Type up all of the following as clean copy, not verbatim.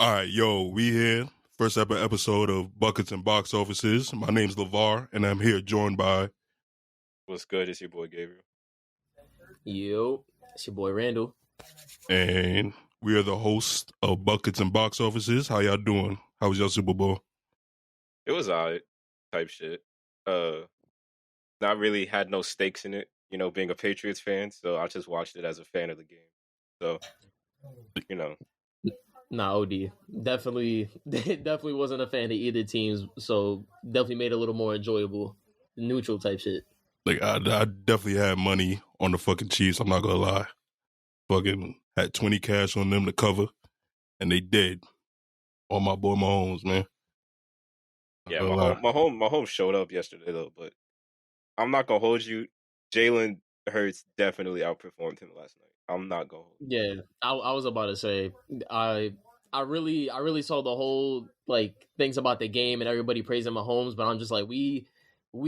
All right, yo, we here. First ever episode of Buckets and Box Offices. My name's LeVar, and I'm here joined by... What's good? It's your boy Gabriel. Yo, it's your boy Randall. And we are the hosts of Buckets and Box Offices. How y'all doing? How was your Super Bowl? It was alright, type shit. Not really had no stakes in it, being a Patriots fan, so I just watched it as a fan of the game. So, Nah, OD. Definitely wasn't a fan of either teams, so definitely made it a little more enjoyable. Neutral type shit. Like, I definitely had money on the fucking Chiefs, I'm not gonna lie. Fucking had 20 cash on them to cover, and they did. On my boy Mahomes, man. Yeah, Mahomes showed up yesterday, though, but I'm not gonna hold you. Jalen Hurts definitely outperformed him last night. I'm not gonna hold you. Yeah, I was about to say, I really saw the whole, things about the game and everybody praising Mahomes, but I'm just like, we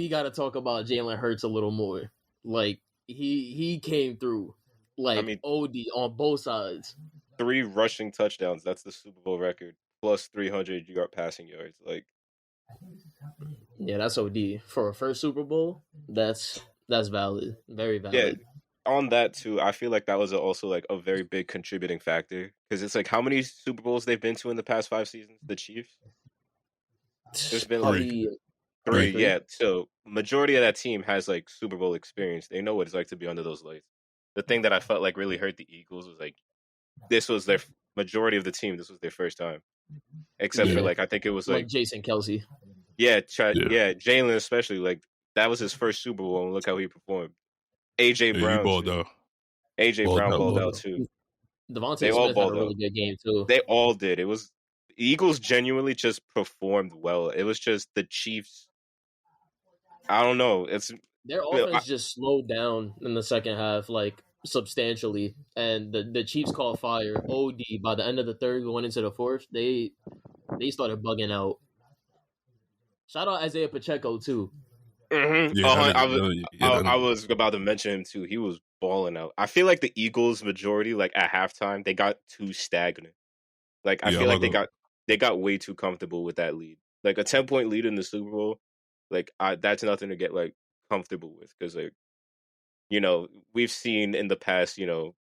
got to talk about Jalen Hurts a little more. Like, he came through, OD on both sides. 3 rushing touchdowns. That's the Super Bowl record. Plus 300 passing yards. Yeah, that's OD for a first Super Bowl. That's valid, very valid. Yeah. On that too, I feel like that was also a very big contributing factor because it's how many Super Bowls they've been to in the past 5 seasons? The Chiefs. There's been three. Yeah. So majority of that team has Super Bowl experience. They know what it's like to be under those lights. The thing that I felt really hurt the Eagles was this was their majority of the team. This was their first time, except for I think it was Jason Kelce. Yeah, Jalen especially that was his first Super Bowl, and look how he performed. AJ Brown balled out too. Devontae Smith had a really good game too. They all did. It was the Eagles genuinely just performed well. It was just the Chiefs. I don't know. Their offense just slowed down in the second half, substantially, and the Chiefs caught fire. OD by the end of the third, going into the fourth, they started bugging out. Shout out Isaiah Pacheco too. Mm-hmm. Yeah, I was about to mention him too. He was balling out. I feel like the Eagles majority, at halftime, they got too stagnant. I feel they got way too comfortable with that lead. A 10-point lead in the Super Bowl, that's nothing to get comfortable with because we've seen in the past,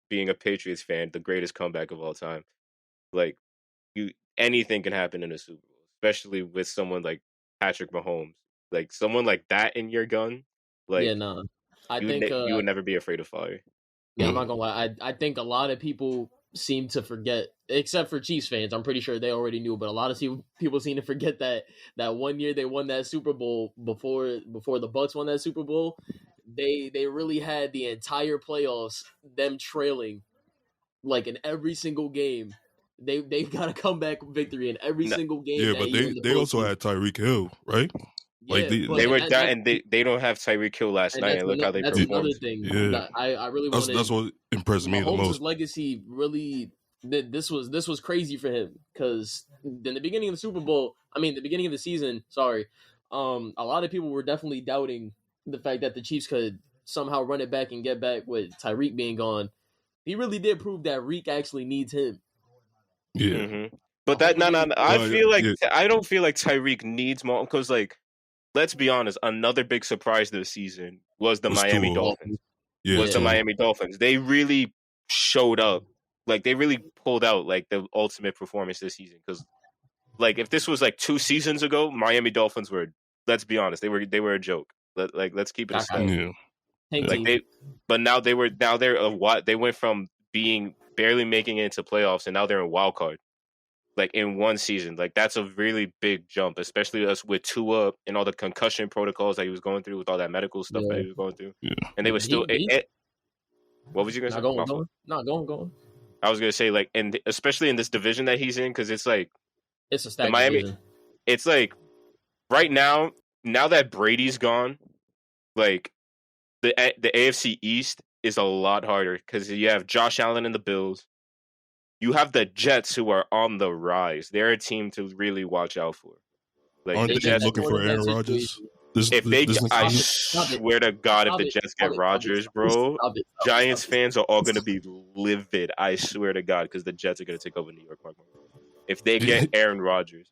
being a Patriots fan, the greatest comeback of all time. Anything can happen in a Super Bowl, especially with someone like Patrick Mahomes. Someone like that in your gun, I think you would never be afraid of fire. Yeah, I'm not gonna lie. I think a lot of people seem to forget, except for Chiefs fans. I'm pretty sure they already knew, but a lot of people seem to forget that 1 year they won that Super Bowl before the Bucs won that Super Bowl. They really had the entire playoffs them trailing, in every single game. They got a comeback victory in every single game. Yeah, but they also had Tyreek Hill, right? Yeah, they were down, and they don't have Tyreek Hill last night, and look how they performed. That's another thing. Yeah. I really wanted. That's what impressed me the most. Mahomes' legacy really. This was crazy for him because in the beginning of the Super Bowl, the beginning of the season, a lot of people were definitely doubting the fact that the Chiefs could somehow run it back and get back with Tyreek being gone. He really did prove that Reek actually needs him. Yeah, mm-hmm. But that no. I don't feel like Tyreek needs Mahomes because let's be honest, another big surprise this season was the Miami Dolphins. Yeah, the Miami Dolphins. They really showed up. They really pulled out the ultimate performance this season. Because if this was 2 seasons ago, Miami Dolphins were. Let's be honest, they were a joke. Let's keep it a step. Yeah. But now they're a what? They went from being barely making it into playoffs, and now they're in wild card. In 1 season, that's a really big jump, especially us with Tua and all the concussion protocols that he was going through with all that medical stuff that he was going through. Yeah. And they were still. What was you gonna say? Go on. I was gonna say and especially in this division that he's in, because it's it's a stacked Miami. division. It's right now that Brady's gone, the AFC East is a lot harder because you have Josh Allen and the Bills. You have the Jets, who are on the rise. They're a team to really watch out for. Aren't the Jets looking for Aaron Rodgers? I swear to God, if the Jets get Rodgers, bro, Giants fans are all going to be livid. I swear to God, because the Jets are going to take over New York. if they get Aaron Rodgers.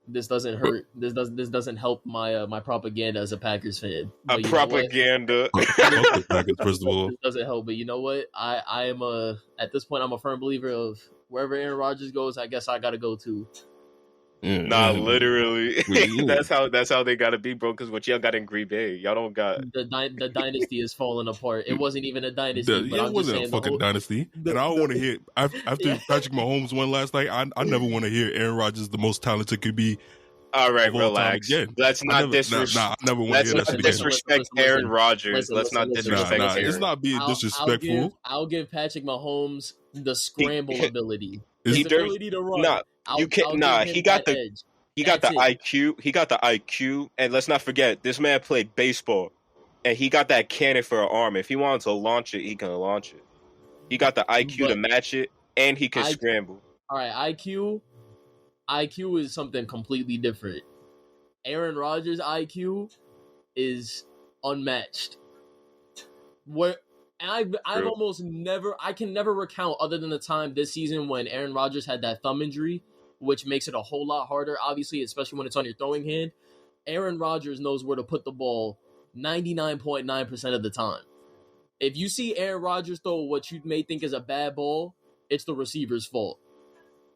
This doesn't hurt. This doesn't help my my propaganda as a Packers fan. But propaganda. Packers, first of all. This doesn't help. But you know what? I am at this point I'm a firm believer of wherever Aaron Rodgers goes, I guess I gotta go too. Literally. that's how they gotta be, bro. Because what y'all got in Green Bay, y'all don't got the dynasty is falling apart. It wasn't even a dynasty. It wasn't a fucking dynasty. And I don't want to hear after Patrick Mahomes won last night. I never want to hear Aaron Rodgers the most talented could be. All right, relax. Let's not disrespect. I never want to hear that shit disrespect Aaron Rodgers. Let's not disrespect. It's not being disrespectful. I'll give Patrick Mahomes the scramble ability. His ability to run. You can't. He got the edge. He got the IQ. He got the IQ. And let's not forget, this man played baseball, and he got that cannon for an arm. If he wanted to launch it, he can launch it. He got the IQ to match it, and he can scramble. All right, IQ is something completely different. Aaron Rodgers' IQ is unmatched. I've almost never, I can never recount other than the time this season when Aaron Rodgers had that thumb injury, which makes it a whole lot harder, obviously, especially when it's on your throwing hand. Aaron Rodgers knows where to put the ball 99.9% of the time. If you see Aaron Rodgers throw what you may think is a bad ball, it's the receiver's fault.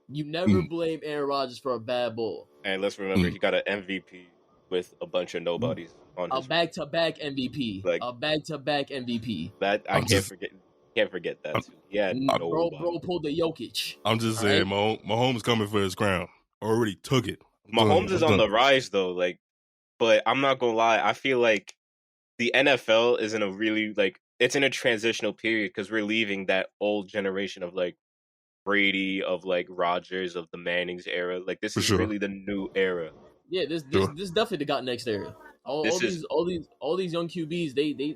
You never blame Aaron Rodgers for a bad ball. And let's remember, he got an MVP with a bunch of nobodies on his back-to-back MVP. A back-to-back MVP. That I can't forget that too. Yeah, bro pulled the Jokic. I'm just saying, Mahomes coming for his crown. Already took it. Mahomes is on the rise though, but I'm not gonna lie. I feel like the NFL is in a really it's in a transitional period because we're leaving that old generation of Brady, of Rodgers, of the Mannings era. This is really the new era. Yeah, this definitely the got next era. All these young QBs,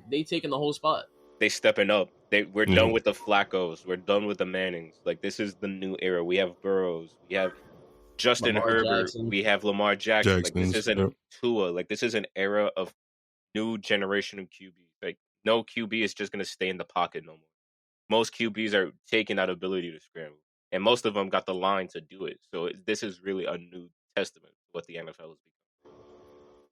they taking the whole spot. They stepping up. We're done with the Flaccos. We're done with the Mannings. This is the new era. We have Burrows. We have Justin Herbert. Jackson. We have Lamar Jackson. This isn't Tua. This is an era of new generation of QBs. No QB is just gonna stay in the pocket no more. Most QBs are taking that ability to scramble, and most of them got the line to do it. So this is really a new testament to what the NFL has become.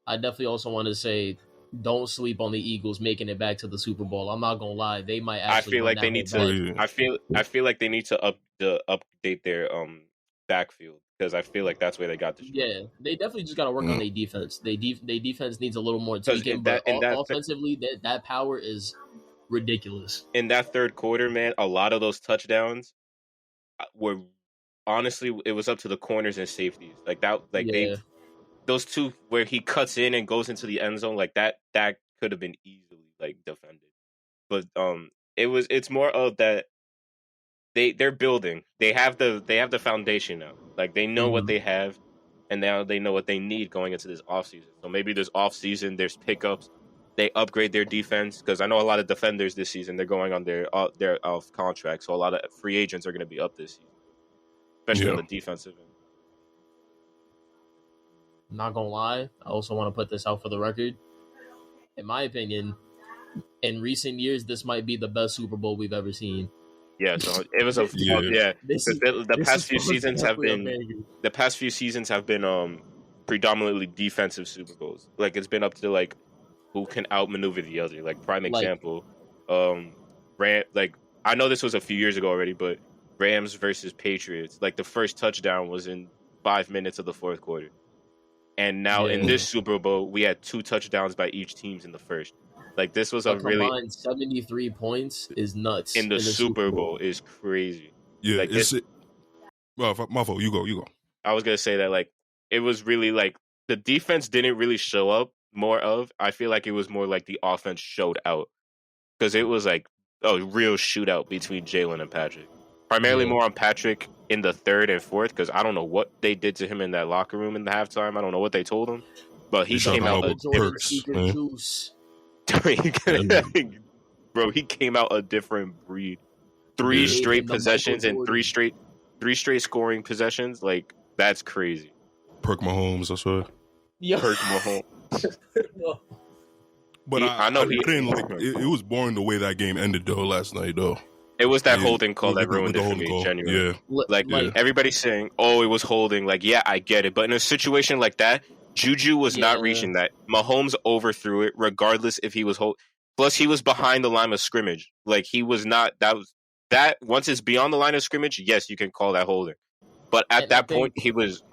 I definitely also want to say, don't sleep on the Eagles making it back to the Super Bowl. I'm not gonna lie, they might actually. I feel like they need to. I feel like they need to update their backfield because I feel like that's where they got destroyed. Yeah, they definitely just got to work on their defense. They defense needs a little more tweaking, but offensively, that power is ridiculous. In that third quarter, man, a lot of those touchdowns were honestly, it was up to the corners and safeties. Those two where he cuts in and goes into the end zone, that could have been easily defended. But it's more of that they're building. They have the foundation now. They know what they have, and now they know what they need going into this offseason. So maybe this offseason there's pickups. They upgrade their defense because I know a lot of defenders this season they're going on their off contract, so a lot of free agents are going to be up this season, especially on the defensive end. Not gonna lie, I also want to put this out for the record. In my opinion, in recent years, this might be the best Super Bowl we've ever seen. Yeah, so it was the past few seasons have been predominantly defensive Super Bowls. It's been up to who can outmaneuver the other. Prime example, I know this was a few years ago already, but Rams versus Patriots. The first touchdown was in 5 minutes of the fourth quarter. And now in this Super Bowl, we had 2 touchdowns by each teams in the first. This was a really 73 points is nuts. In the Super Bowl is crazy. Yeah, well, my fault. You go. I was gonna say that it was really the defense didn't really show up. I feel like it was more the offense showed out because it was a real shootout between Jalen and Patrick. Primarily more on Patrick in the third and fourth because I don't know what they did to him in that locker room in the halftime. I don't know what they told him, but he came out a different. Bro, he came out a different breed. 3 straight possessions and 3 straight scoring possessions. That's crazy. Perk Mahomes, I swear. Yeah. Perk Mahomes. But I know he didn't it was boring the way that game ended though last night though. It was that holding call that ruined it for me, genuinely. Yeah. Everybody's saying, oh, it was holding. Like, yeah, I get it. But in a situation like that, Juju was not reaching that. Mahomes overthrew it, regardless if he was Plus, he was behind the line of scrimmage. Like, he was not. That once it's beyond the line of scrimmage, yes, you can call that holding. But at that point, he was.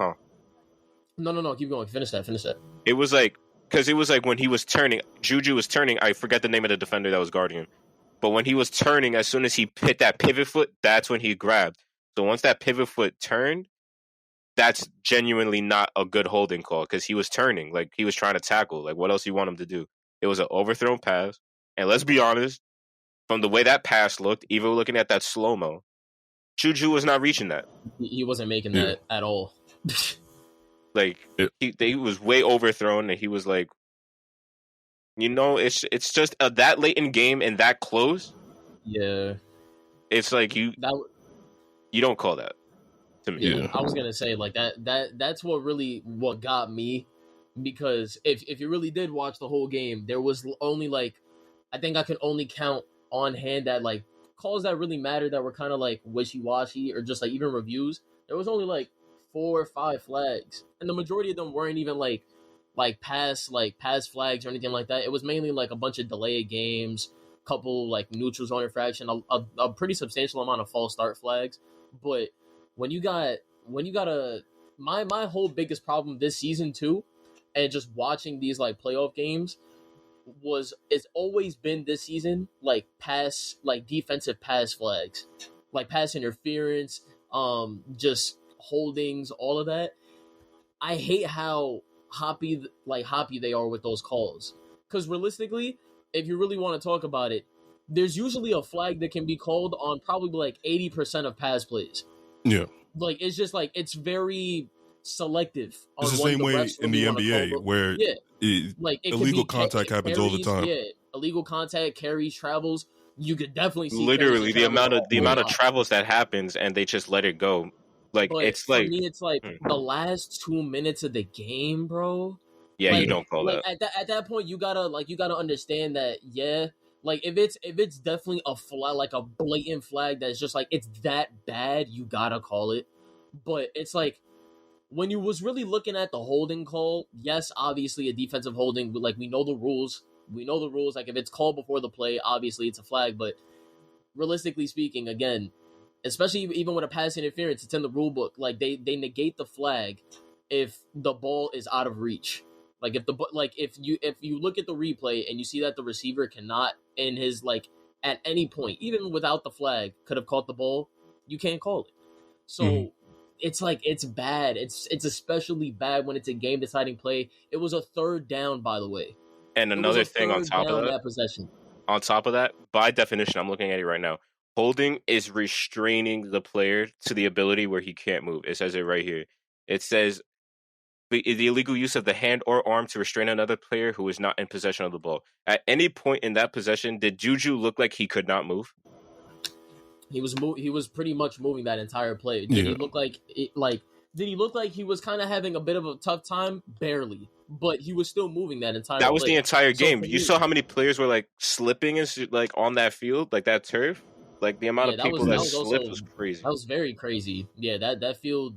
No. Keep going. Finish that. It was like, because it was like when he was turning, Juju was turning. I forget the name of the defender that was guarding him. But when he was turning, as soon as he hit that pivot foot, that's when he grabbed. So once that pivot foot turned, that's genuinely not a good holding call because he was turning. Like, he was trying to tackle. Like, what else do you want him to do? It was an overthrown pass. And let's be honest, from the way that pass looked, even looking at that slow-mo, Juju was not reaching that. He wasn't making that at all. Like, he was way overthrown, and he was like, it's just that late in game and that close. Yeah, it's like you don't call that to me. Yeah, I was gonna say like that's what got me, because if you really did watch the whole game, there was only like, I think I can only count on hand that like calls that really mattered that were kind of like wishy-washy or just like even reviews. There was only like 4 or 5 flags, and the majority of them weren't even like pass flags or anything like that. It was mainly like a bunch of delayed games, couple like neutral zone infraction, a pretty substantial amount of false start flags. But when you got my whole biggest problem this season too, and just watching these like playoff games, it's always been this season like defensive pass flags, like pass interference, just holdings, all of that. I hate how hoppy they are with those calls, because realistically, if you really want to talk about it, there's usually a flag that can be called on probably like 80% of pass plays. Yeah, like it's just like it's very selective. It's the same way in the NBA where illegal contact happens all the time. Yeah, illegal contact, carries, travels. You could definitely see literally the amount of travels that happens, and they just let it go. Like, but it's like, for me, it's like the last 2 minutes of the game, bro. Yeah, like, you don't call that. At that point, you gotta understand that. Yeah, like if it's definitely a flag, like a blatant flag that's just like it's that bad, you gotta call it. But it's like when you was really looking at the holding call, yes, obviously a defensive holding. Like we know the rules. Like if it's called before the play, obviously it's a flag. But realistically speaking, again, especially even with a pass interference, it's in the rule book. Like they negate the flag if the ball is out of reach. Like if you look at the replay and you see that the receiver cannot, in his like at any point, even without the flag, could have caught the ball, you can't call it. So it's like it's bad. It's especially bad when it's a game deciding play. It was a third down, by the way. And another thing on top of that possession. On top of that, by definition, I'm looking at it right now. Holding is restraining the player to the ability where he can't move. It says it right here. It says the illegal use of the hand or arm to restrain another player who is not in possession of the ball. At any point in that possession, did Juju look like he could not move? He was pretty much moving that entire play. Did he look like did he look like he was kind of having a bit of a tough time? Barely. But he was still moving that entire play. That was the entire game. You saw how many players were like slipping like on that field, like that turf? Like the amount of people that slipped was crazy. That was very crazy. Yeah, that field,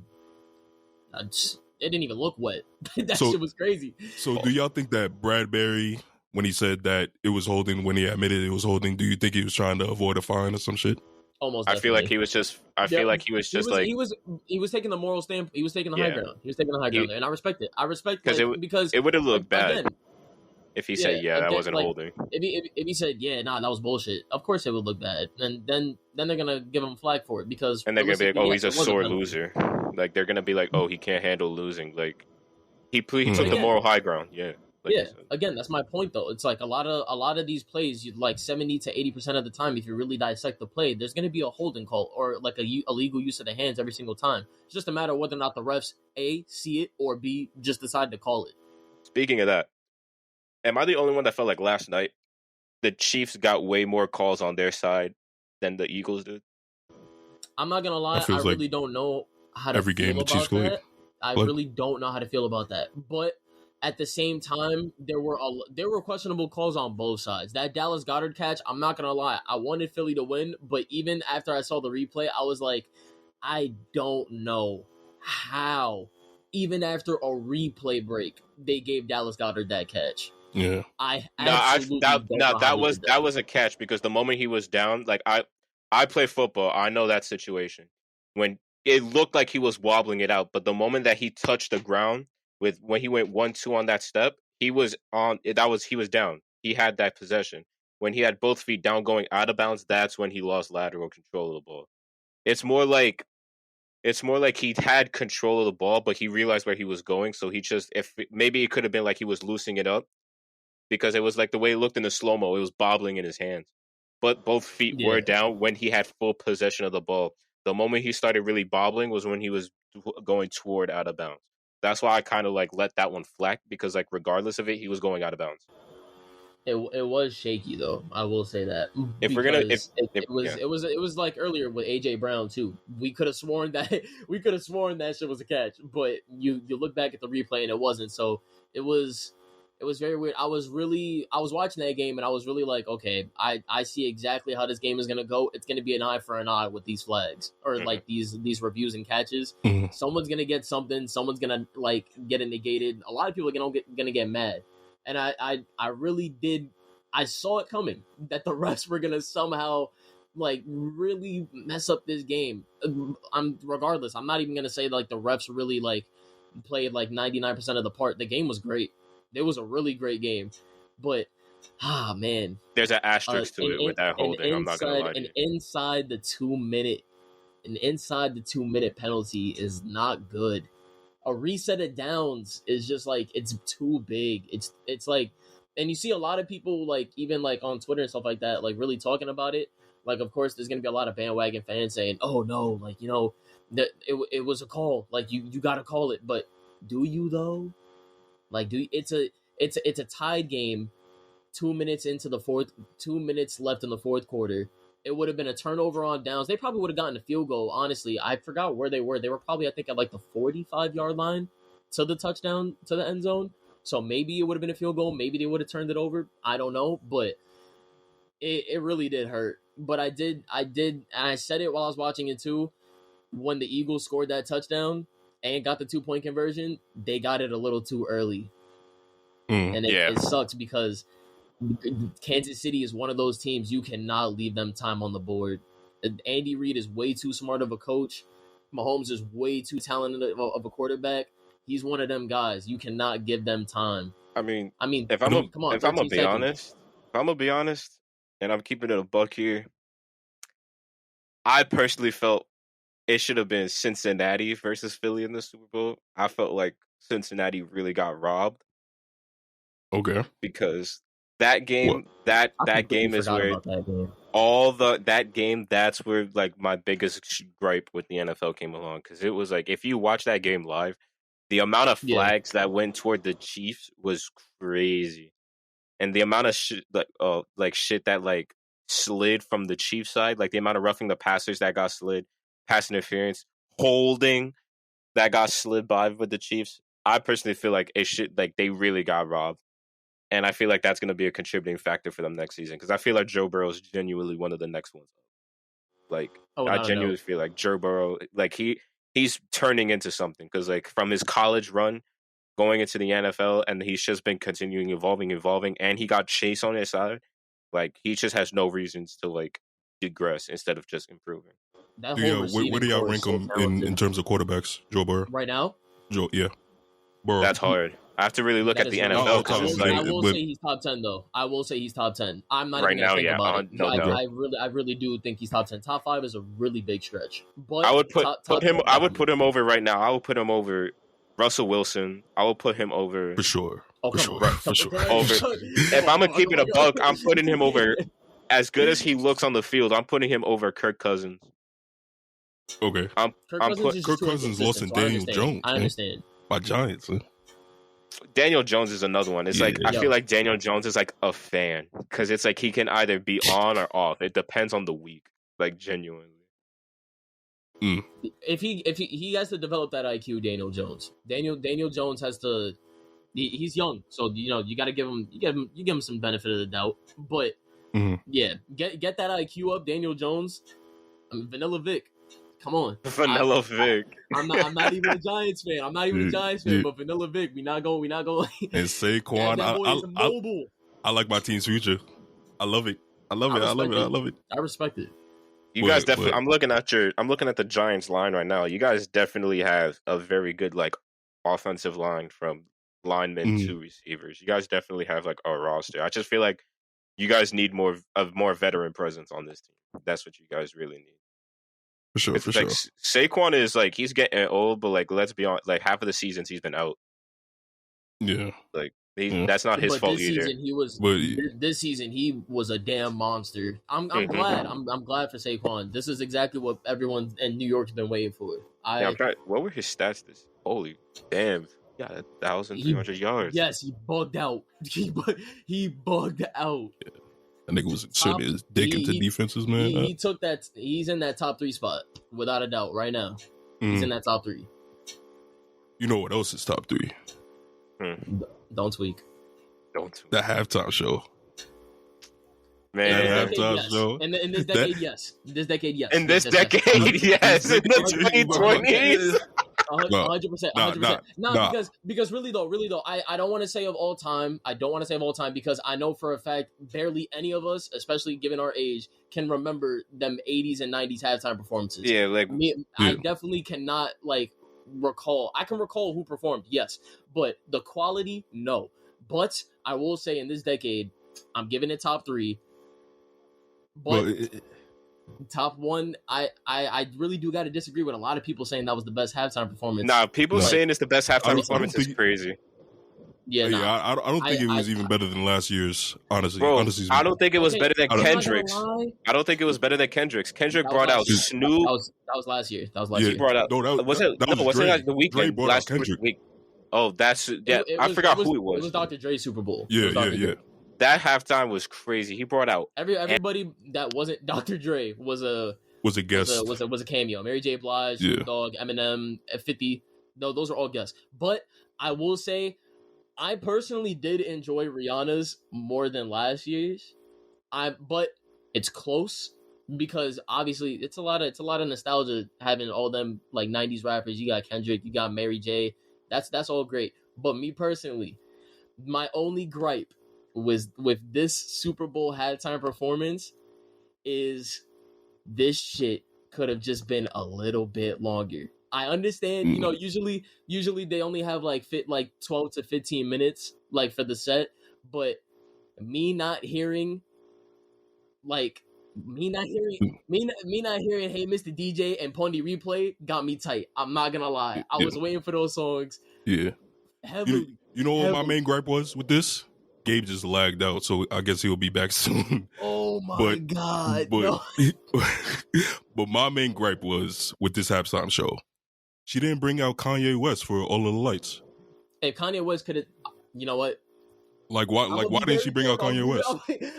it didn't even look wet. Shit was crazy. So do y'all think that Bradbury, when he said that it was holding, when he admitted it was holding, do you think he was trying to avoid a fine or some shit? Almost. I feel like he was just. He was taking the moral stand. He was taking the high ground. He was taking the high ground there, and I respect it. Because it would have looked bad if he said, that wasn't holding. If he said, that was bullshit. Of course, it would look bad, and then they're gonna give him flag for it because. And they're gonna be like, he's a sore loser. Like they're gonna be like, he can't handle losing. Like he took the moral high ground. Yeah. Again, that's my point though. It's like a lot of these plays, like 70 to 80% of the time, if you really dissect the play, there's going to be a holding call or like a illegal use of the hands every single time. It's just a matter of whether or not the refs A, see it, or B, just decide to call it. Speaking of that, am I the only one that felt like last night the Chiefs got way more calls on their side than the Eagles did? I'm not gonna lie, I really don't know how to feel about that. I really don't know how to feel about that, but at the same time, there were questionable calls on both sides. That Dallas Goedert catch, I'm not gonna lie, I wanted Philly to win, but even after I saw the replay, I was like, I don't know how, even after a replay break, they gave Dallas Goedert that catch. Yeah, that was a catch because the moment he was down, like I play football, I know that situation when it looked like he was wobbling it out, but the moment that he touched the ground when he went 1-2 on that step, he was down. He had that possession. When he had both feet down going out of bounds, that's when he lost lateral control of the ball. It's more like he had control of the ball, but he realized where he was going, so maybe it could have been like he was loosening it up because it was like the way it looked in the slow-mo, it was bobbling in his hands. But both feet were down when he had full possession of the ball. The moment he started really bobbling was when he was going toward out of bounds. That's why I kind of like let that one flag because like regardless of it, he was going out of bounds. It was shaky though. I will say that. It was like earlier with AJ Brown too. We could have sworn that shit was a catch, but you look back at the replay and it wasn't. So it was very weird. I was watching that game and I was really like, okay, I see exactly how this game is gonna go. It's gonna be an eye for an eye with these flags or like these reviews and catches. Mm-hmm. Someone's gonna get something. Someone's gonna like get it negated. A lot of people are gonna get mad. And I really did. I saw it coming that the refs were gonna somehow like really mess up this game. Regardless. I'm not even gonna say like the refs really like played like 99% of the part. The game was great. It was a really great game, but man, there's an asterisk to it with that holding. I'm not gonna lie to you. Inside the 2 minute penalty is not good. A reset of downs is just like it's too big. It's like, and you see a lot of people like even like on Twitter and stuff like that, like really talking about it. Like, of course, there's gonna be a lot of bandwagon fans saying, "Oh no, like that it was a call. Like you gotta call it." But do you though? Like, it's a tied game. 2 minutes into the fourth, 2 minutes left in the fourth quarter. It would have been a turnover on downs. They probably would have gotten a field goal. Honestly, I forgot where they were. They were probably, I think, at like the 45-yard line to the touchdown, to the end zone. So maybe it would have been a field goal. Maybe they would have turned it over. I don't know, but it really did hurt. But I did, and I said it while I was watching it too. When the Eagles scored that touchdown and got the 2-point conversion, they got it a little too early. And it sucks because Kansas City is one of those teams you cannot leave them time on the board. Andy Reid is way too smart of a coach. Mahomes is way too talented of a quarterback. He's one of them guys. You cannot give them time. I mean, if I'm gonna be honest, and I'm keeping it a buck here, I personally felt it should have been Cincinnati versus Philly in the Super Bowl. I felt like Cincinnati really got robbed. Okay, because that game, that game is where that's where like my biggest gripe with the NFL came along, because it was like if you watch that game live, the amount of flags that went toward the Chiefs was crazy, and the amount of shit that like slid from the Chiefs side, like the amount of roughing the passers that got slid, pass interference, holding that got slid by with the Chiefs. I personally feel like they really got robbed. And I feel like that's going to be a contributing factor for them next season, because I feel like Joe Burrow is genuinely one of the next ones. Like, I genuinely feel like Joe Burrow, like he's turning into something, because like from his college run going into the NFL, and he's just been continuing evolving, and he got Chase on his side. Like, he just has no reasons to like digress instead of just improving. Where do y'all rank him in terms of quarterbacks, Joe Burrow? Right now? Burrow. That's hard. I have to really look at the NFL. I will say he's top 10, though. I will say he's top 10. I'm not even going to think about it. I really do think he's top 10. Top 5 is a really big stretch. But I would put him over right now. I would put him over Russell Wilson. I will put him over for sure. For sure. If I'm gonna keep it a buck, I'm putting him over. As good as he looks on the field, I'm putting him over Kirk Cousins. Okay. Kirk Cousins lost in Daniel Jones. I understand. By Giants. Daniel Jones is another one. It's like I feel like Daniel Jones is like a fan, because it's like he can either be on or off. It depends on the week, like genuinely. If he has to develop that IQ, Daniel Jones. Daniel Jones has to He's young, so you got to give him some benefit of the doubt. But yeah, get that IQ up, Daniel Jones. I mean, Vanilla Vic. Come on, Vanilla Vic. I'm not even a Giants fan. I'm not even a Giants fan, but Vanilla Vic, we not going. And Saquon, that boy is mobile. I like my team's future. I love it. I love it. I respect it. You guys definitely. I'm looking at the Giants line right now. You guys definitely have a very good like offensive line from linemen to receivers. You guys definitely have like a roster. I just feel like you guys need more veteran presence on this team. That's what you guys really need. For sure. Saquon is like he's getting old, but like let's be honest, like half of the seasons he's been out. Yeah, like that's not his fault either. This season he was a damn monster. I'm glad. I'm glad for Saquon. This is exactly what everyone in New York's been waiting for. What were his stats? Holy damn! Yeah, 1,300 yards. Yes, he bugged out. He bugged out. Yeah. That nigga was inserting his dick into defenses, man. He took that. He's in that top 3 spot without a doubt right now. He's in that top 3. You know what else is top 3? Don't tweak. The halftime show. Man, that halftime show. In this decade, yes. This decade, yes. In this decade, yes. In the 2020s. 100%. No, because really though, I don't want to say of all time. I don't want to say of all time because I know for a fact barely any of us, especially given our age, can remember them 80s and 90s halftime performances. Yeah, like I definitely cannot like recall. I can recall who performed, yes, but the quality, no. But I will say in this decade, I'm giving it top 3. But top 1, I really do got to disagree with a lot of people saying that was the best halftime performance. Nah, people saying it's the best halftime performance is crazy. Yeah, I don't think it was even better than last year's. Honestly, bro, I don't think it was better than Kendrick's. I don't think it was better than Kendrick's. Kendrick brought out Snoop. That was last year. He brought out. Wasn't like the weekend last week? Oh, that's I forgot who it was. It was Dr. Dre's Super Bowl. Yeah. That halftime was crazy. He brought out everybody that wasn't Dr. Dre was a guest. Was a cameo. Mary J. Blige, Dog, Eminem, 50. No, those are all guests. But I will say, I personally did enjoy Rihanna's more than last year's. But it's close because obviously it's a lot of nostalgia having all them like 90s rappers. You got Kendrick, you got Mary J. That's all great. But me personally, my only gripe with this Super Bowl halftime performance is this shit could have just been a little bit longer. I understand, usually they only have like 12 to 15 minutes like for the set, but me not hearing hey Mr. DJ and Pondy Replay got me tight. I'm not gonna lie. I was waiting for those songs. Yeah. Heavily. You know what my main gripe was with this? Gabe just lagged out, so I guess he'll be back soon. Oh my God. But my main gripe was with this halftime show. She didn't bring out Kanye West for All of the Lights. If Kanye West could have, you know what? Why didn't she bring out Kanye West?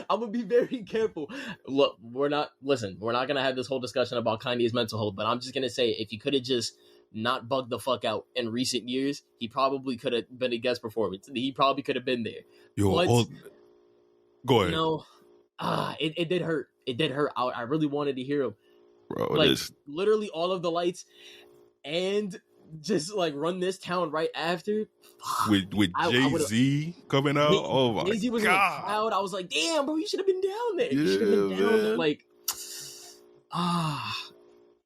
I'm gonna be very careful. Look, we're not gonna have this whole discussion about Kanye's mental health, but I'm just gonna say if he could have just not bugged the fuck out in recent years, he probably could have been a guest performance. He probably could have been there. Go ahead. It did hurt. It did hurt. I really wanted to hear him. Bro, literally all of the lights and just like Run This Town right after. With Jay-Z coming out. Oh my God. Jay-Z was in the crowd. I was like, damn, bro, you should have been down there. You should have been down there. Like,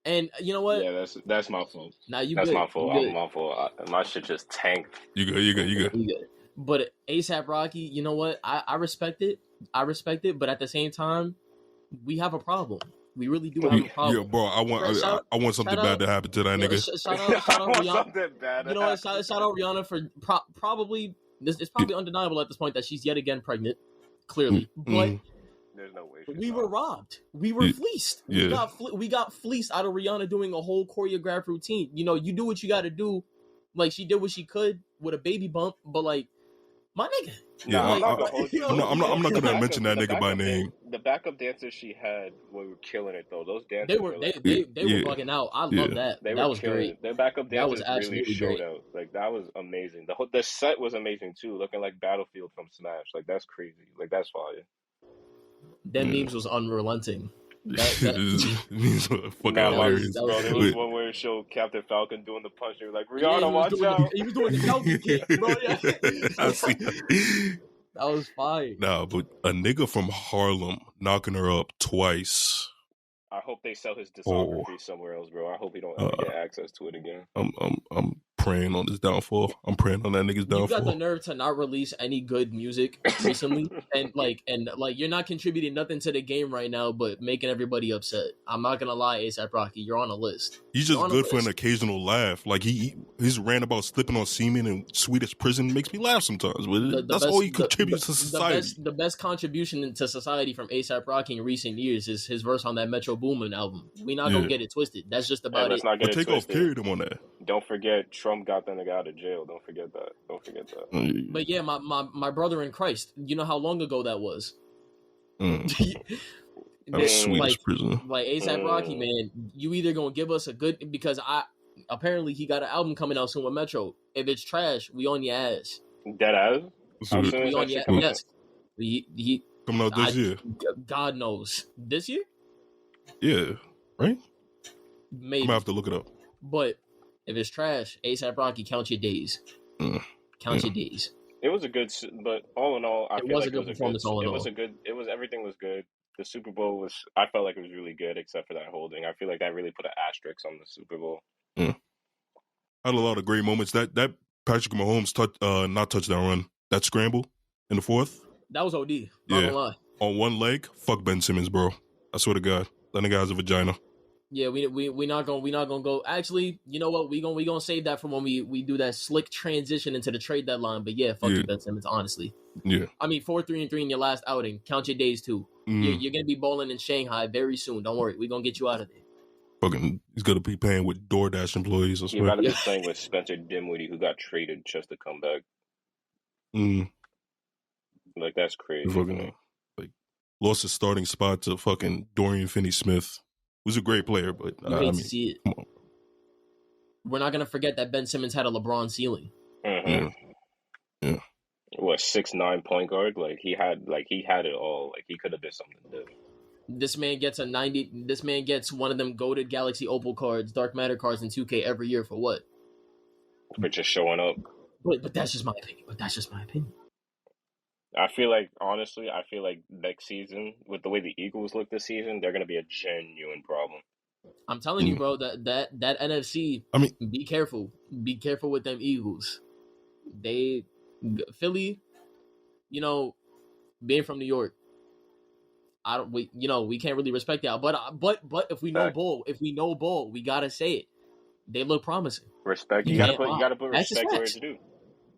and you know what? Yeah, that's my fault. That's my fault. My fault. My shit just tanked. You good. But A$AP Rocky, you know what? I respect it. But at the same time, we have a problem. We really do have a problem. Yeah, bro. I want something bad to happen to that nigga. Shout out Rihanna. You know what? Shout out Rihanna for probably this. It's probably undeniable at this point that she's yet again pregnant. Clearly, but there's no way we were robbed. We were fleeced. We got fleeced out of Rihanna doing a whole choreographed routine. You know, you do what you got to do. Like she did what she could with a baby bump, but like my nigga, Yeah, I'm not gonna hold you. I'm not gonna mention that nigga by name. The backup dancers she had were killing it though. Those dancers they were bugging out. I love that. They that were was killing great. It. Their backup dancers really showed great. out. Like that was amazing. The set was amazing too, looking like Battlefield from Smash. Like that's crazy. Like that's fire. Them memes was unrelenting. Memes were fucking hilarious. Bro, there was one where it showed Captain Falcon doing the punch. They were like, Rihanna, watch out. He was doing the Falcon kick, bro. Yeah. I see that. That was fire. Nah, but a nigga from Harlem knocking her up twice. I hope they sell his discography somewhere else, bro. I hope he don't ever get access to it again. I'm praying on his downfall. I'm praying on that nigga's downfall. You got the nerve to not release any good music recently, and you're not contributing nothing to the game right now, but making everybody upset. I'm not gonna lie, A$AP Rocky, you're on a list. He's just good for an occasional laugh. Like his rant about slipping on semen in Swedish prison makes me laugh sometimes. That's all he contributes to society. The best contribution to society from A$AP Rocky in recent years is his verse on that Metro Boomin album. We not gonna get it twisted. That's just about it. But Takeoff carried him on that. Don't forget, Trump got that nigga out of jail. Don't forget that. But yeah, my brother in Christ, you know how long ago that was? Swedish prison. Like A$AP Rocky, man, you either gonna give us a good, because apparently he got an album coming out soon with Metro. If it's trash, we on your ass. Dead ass? We on your ass. Yes. He coming out this year. God knows. This year? Yeah. Right? Maybe. I'm gonna have to look it up. But if it's trash, A$AP Rocky, count your days. Count your days. It was a good, but all in all, I feel like it was a good performance. Everything was good. The Super Bowl I felt like it was really good, except for that holding. I feel like that really put an asterisk on the Super Bowl. Had a lot of great moments. That Patrick Mahomes not touchdown run, that scramble in the fourth. That was OD. Not gonna lie. On one leg, fuck Ben Simmons, bro. I swear to God, that nigga has a vagina. Yeah, we not gonna go. Actually, you know what? We gonna save that for when we do that slick transition into the trade deadline. But yeah, fuck you, Ben Simmons. Honestly, yeah. I mean, 4-3-3 in your last outing. Count your days too. You're gonna be bowling in Shanghai very soon. Don't worry, we gonna get you out of there. Fucking, he's gonna be paying with DoorDash employees. You gotta be playing with Spencer Dinwiddie, who got traded just to come back. Like that's crazy. Fucking, like, lost his starting spot to fucking Dorian Finney-Smith. Who's a great player, but I mean, to see it. Come on. We're not gonna forget that Ben Simmons had a LeBron ceiling. Yeah. What, 6'9" point guard? Like he had it all. Like he could have been something different. This man gets a 90. This man gets one of them goated Galaxy Opal cards, Dark Matter cards in 2K every year for what? For just showing up. But that's just my opinion. I feel like, honestly, next season, with the way the Eagles look this season, they're going to be a genuine problem. I'm telling you, bro, that NFC, I mean, be careful. Be careful with them Eagles. Philly, being from New York, we can't really respect that. But if we know Bull, we got to say it. They look promising. Respect. You got to put respect where it's due.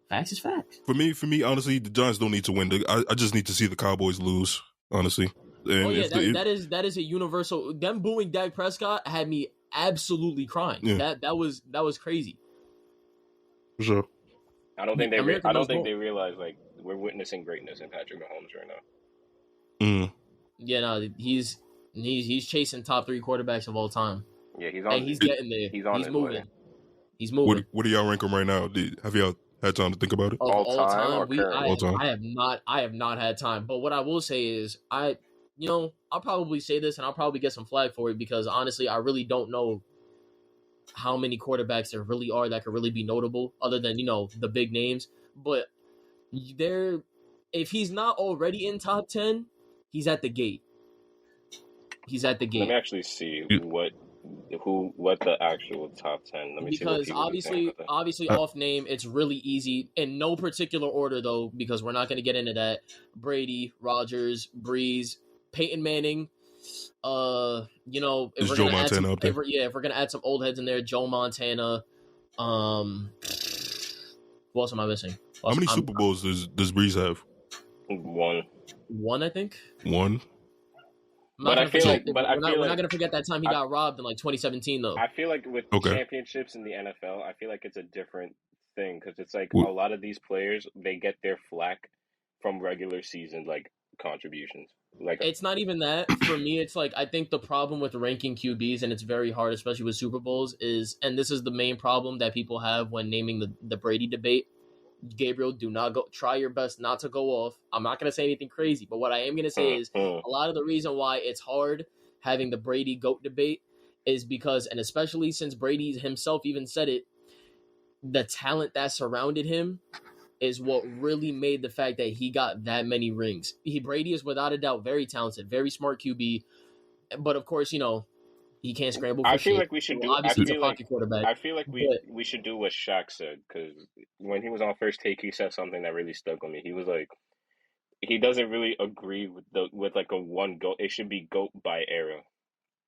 Facts is facts. For me, honestly, the Giants don't need to win. I just need to see the Cowboys lose, honestly. And that is a universal. Them booing Dak Prescott had me absolutely crying. Yeah. That was crazy. For sure. I don't think they realize like we're witnessing greatness in Patrick Mahomes right now. Yeah, no, he's chasing top 3 quarterbacks of all time. Yeah, he's getting there. He's moving. Way. He's moving. What do y'all rank him right now? Have y'all had time to think about it? All time. I have not had time. But what I will say is I'll probably say this and I'll probably get some flag for it because honestly, I really don't know how many quarterbacks there really are that could really be notable other than, the big names. But if he's not already in top 10, he's at the gate. Let me actually see what the actual top 10. Let me see. Because obviously off name, it's really easy in no particular order though, because we're not going to get into that. Brady, Rodgers, Breeze, Peyton Manning. If we're Joe Montana up there. If we're gonna add some old heads in there, Joe Montana. What else am I missing? How many Super Bowls does Breeze have? One, I think. One. We're not gonna forget that time he got robbed in like 2017 though. I feel like with championships in the NFL, I feel like it's a different thing because it's like a lot of these players they get their flack from regular season like contributions. Like it's not even that. For me, it's like I think the problem with ranking QBs, and it's very hard, especially with Super Bowls, is, and this is the main problem that people have when naming the Brady debate. Gabriel, do not go. Try your best not to go off. I'm not gonna say anything crazy, but what I am gonna say is a lot of the reason why it's hard having the Brady GOAT debate is because, and especially since Brady himself even said it, the talent that surrounded him is what really made the fact that he got that many rings. Brady is without a doubt very talented, very smart QB, but of course, he can't scramble for shit. Like we should do. Obviously, he's a pocket quarterback. I feel like we should do what Shaq said, because when he was on First Take, he said something that really stuck with me. He was like, he doesn't really agree with like a one GOAT. It should be GOAT by era,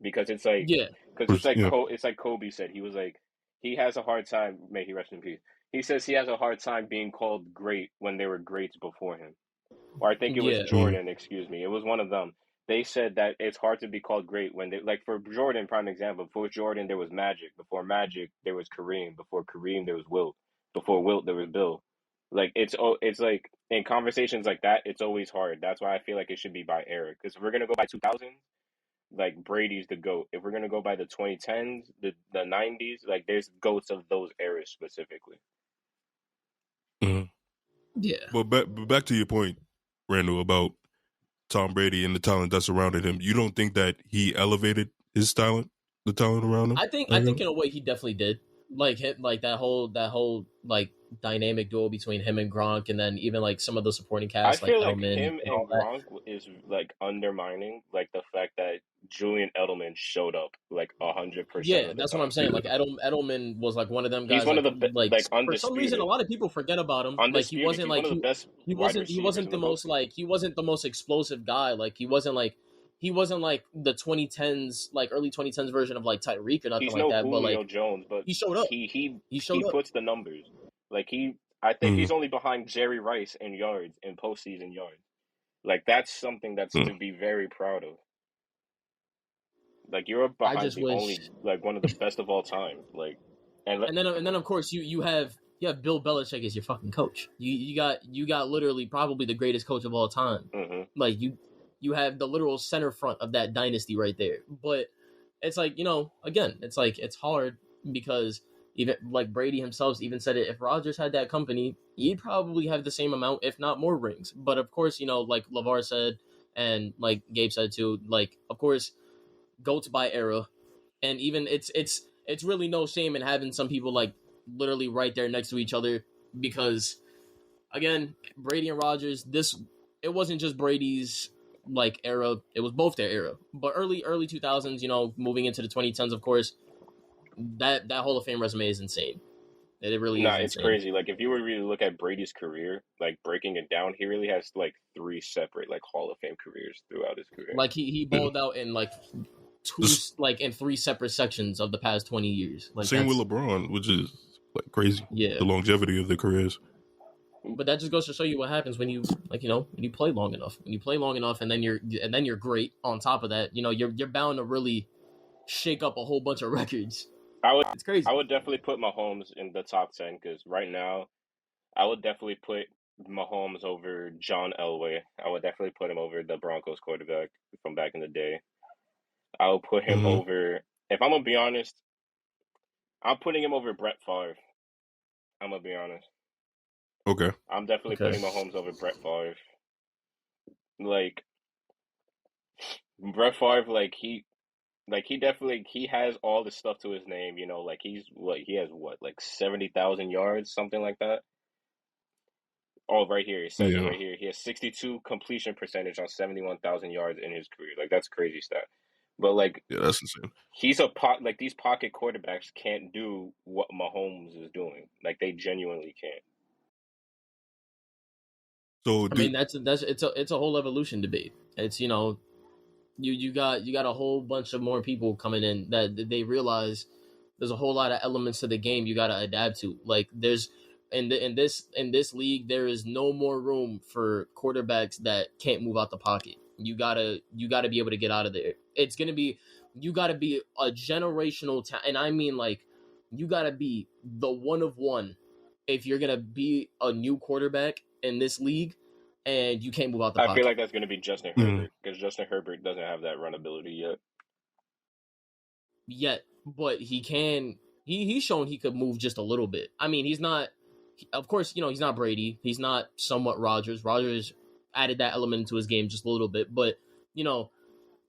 because it's like, because it's like Kobe said. He was like, he has a hard time. May he rest in peace. He says he has a hard time being called great when there were greats before him. Or I think it was Jordan, excuse me. It was one of them. They said that it's hard to be called great when they, like, for Jordan, prime example, before Jordan there was Magic. Before Magic there was Kareem. Before Kareem there was Wilt. Before Wilt there was Bill. Like, it's like in conversations like that, it's always hard. That's why I feel like it should be by era. Because if we're gonna go by 2000s, like, Brady's the GOAT. If we're gonna go by the 2010s, the 90s, like, there's GOATs of those eras specifically. Mm-hmm. Yeah. But back to your point, Randall, about Tom Brady and the talent that surrounded him. You don't think that he elevated his talent, the talent around him? I think in a way he definitely did. Like that whole like dynamic duo between him and Gronk, and then even like some of the supporting cast. I feel like him and Gronk is like undermining like the fact that Julian Edelman showed up like 100%. Yeah, that's what I'm saying. Like Edelman was like one of them guys. He's one of the like for some reason a lot of people forget about him. Like he wasn't like he wasn't the most like he wasn't the most explosive guy. Like he wasn't like the 2010s, like early 2010s version of like Tyreek or nothing like that. Julio but like Jones, but he showed up. He puts the numbers. Like I think he's only behind Jerry Rice in yards, in postseason yards. Like, that's something that's to be very proud of. Like, you're behind only like one of the best of all time. Like, and then of course you have Bill Belichick as your fucking coach. You got literally probably the greatest coach of all time. Mm-hmm. Like you have the literal center front of that dynasty right there. But it's like, again, it's like, it's hard because even like Brady himself even said it, if Rodgers had that company, he'd probably have the same amount, if not more rings. But of course, like LeVar said, and like Gabe said too, like, of course, GOATs by era. And even it's really no shame in having some people like literally right there next to each other, because again, Brady and Rodgers, it wasn't just Brady's like era, it was both their era. But early 2000s, moving into the 2010s, of course, that Hall of Fame resume is insane. It really is insane. It's crazy. Like, if you were really look at Brady's career, like breaking it down, he really has like 3 separate like Hall of Fame careers throughout his career. Like he balled out in like in 3 separate sections of the past 20 years. Like, same with LeBron, which is like crazy. Yeah, the longevity of their careers. But that just goes to show you what happens when you when you play long enough. When you play long enough, and then you're great. On top of that, you're bound to really shake up a whole bunch of records. It's crazy. I would definitely put Mahomes in the top 10, because right now, I would definitely put Mahomes over John Elway. I would definitely put him over the Broncos quarterback from back in the day. I would put him over, if I'm gonna be honest, I'm putting him over Brett Favre. I'm gonna be honest. Okay. I'm definitely putting Mahomes over Brett Favre. Like, Brett Favre, he has all the stuff to his name, like he has like 70,000 yards, something like that. Oh, right here, it says it right here. He has 62 completion percentage on 71,000 yards in his career. Like, that's crazy stat. But like, yeah, that's insane. He's like, these pocket quarterbacks can't do what Mahomes is doing. Like, they genuinely can't. So I mean, that's it's a whole evolution debate. It's you got a whole bunch of more people coming in that they realize there's a whole lot of elements to the game you got to adapt to. Like, there's in this league, there is no more room for quarterbacks that can't move out the pocket. You gotta be able to get out of there. It's gonna be, you gotta be a generational and I mean, like, you gotta be the one of one if you're gonna be a new quarterback in this league. and you can't move out the pocket. I feel like that's going to be Justin Herbert, because Justin Herbert doesn't have that run ability yet. But he can. He's shown he could move just a little bit. I mean, he's not. Of course, he's not Brady. He's not somewhat Rodgers. Rodgers added that element into his game just a little bit, but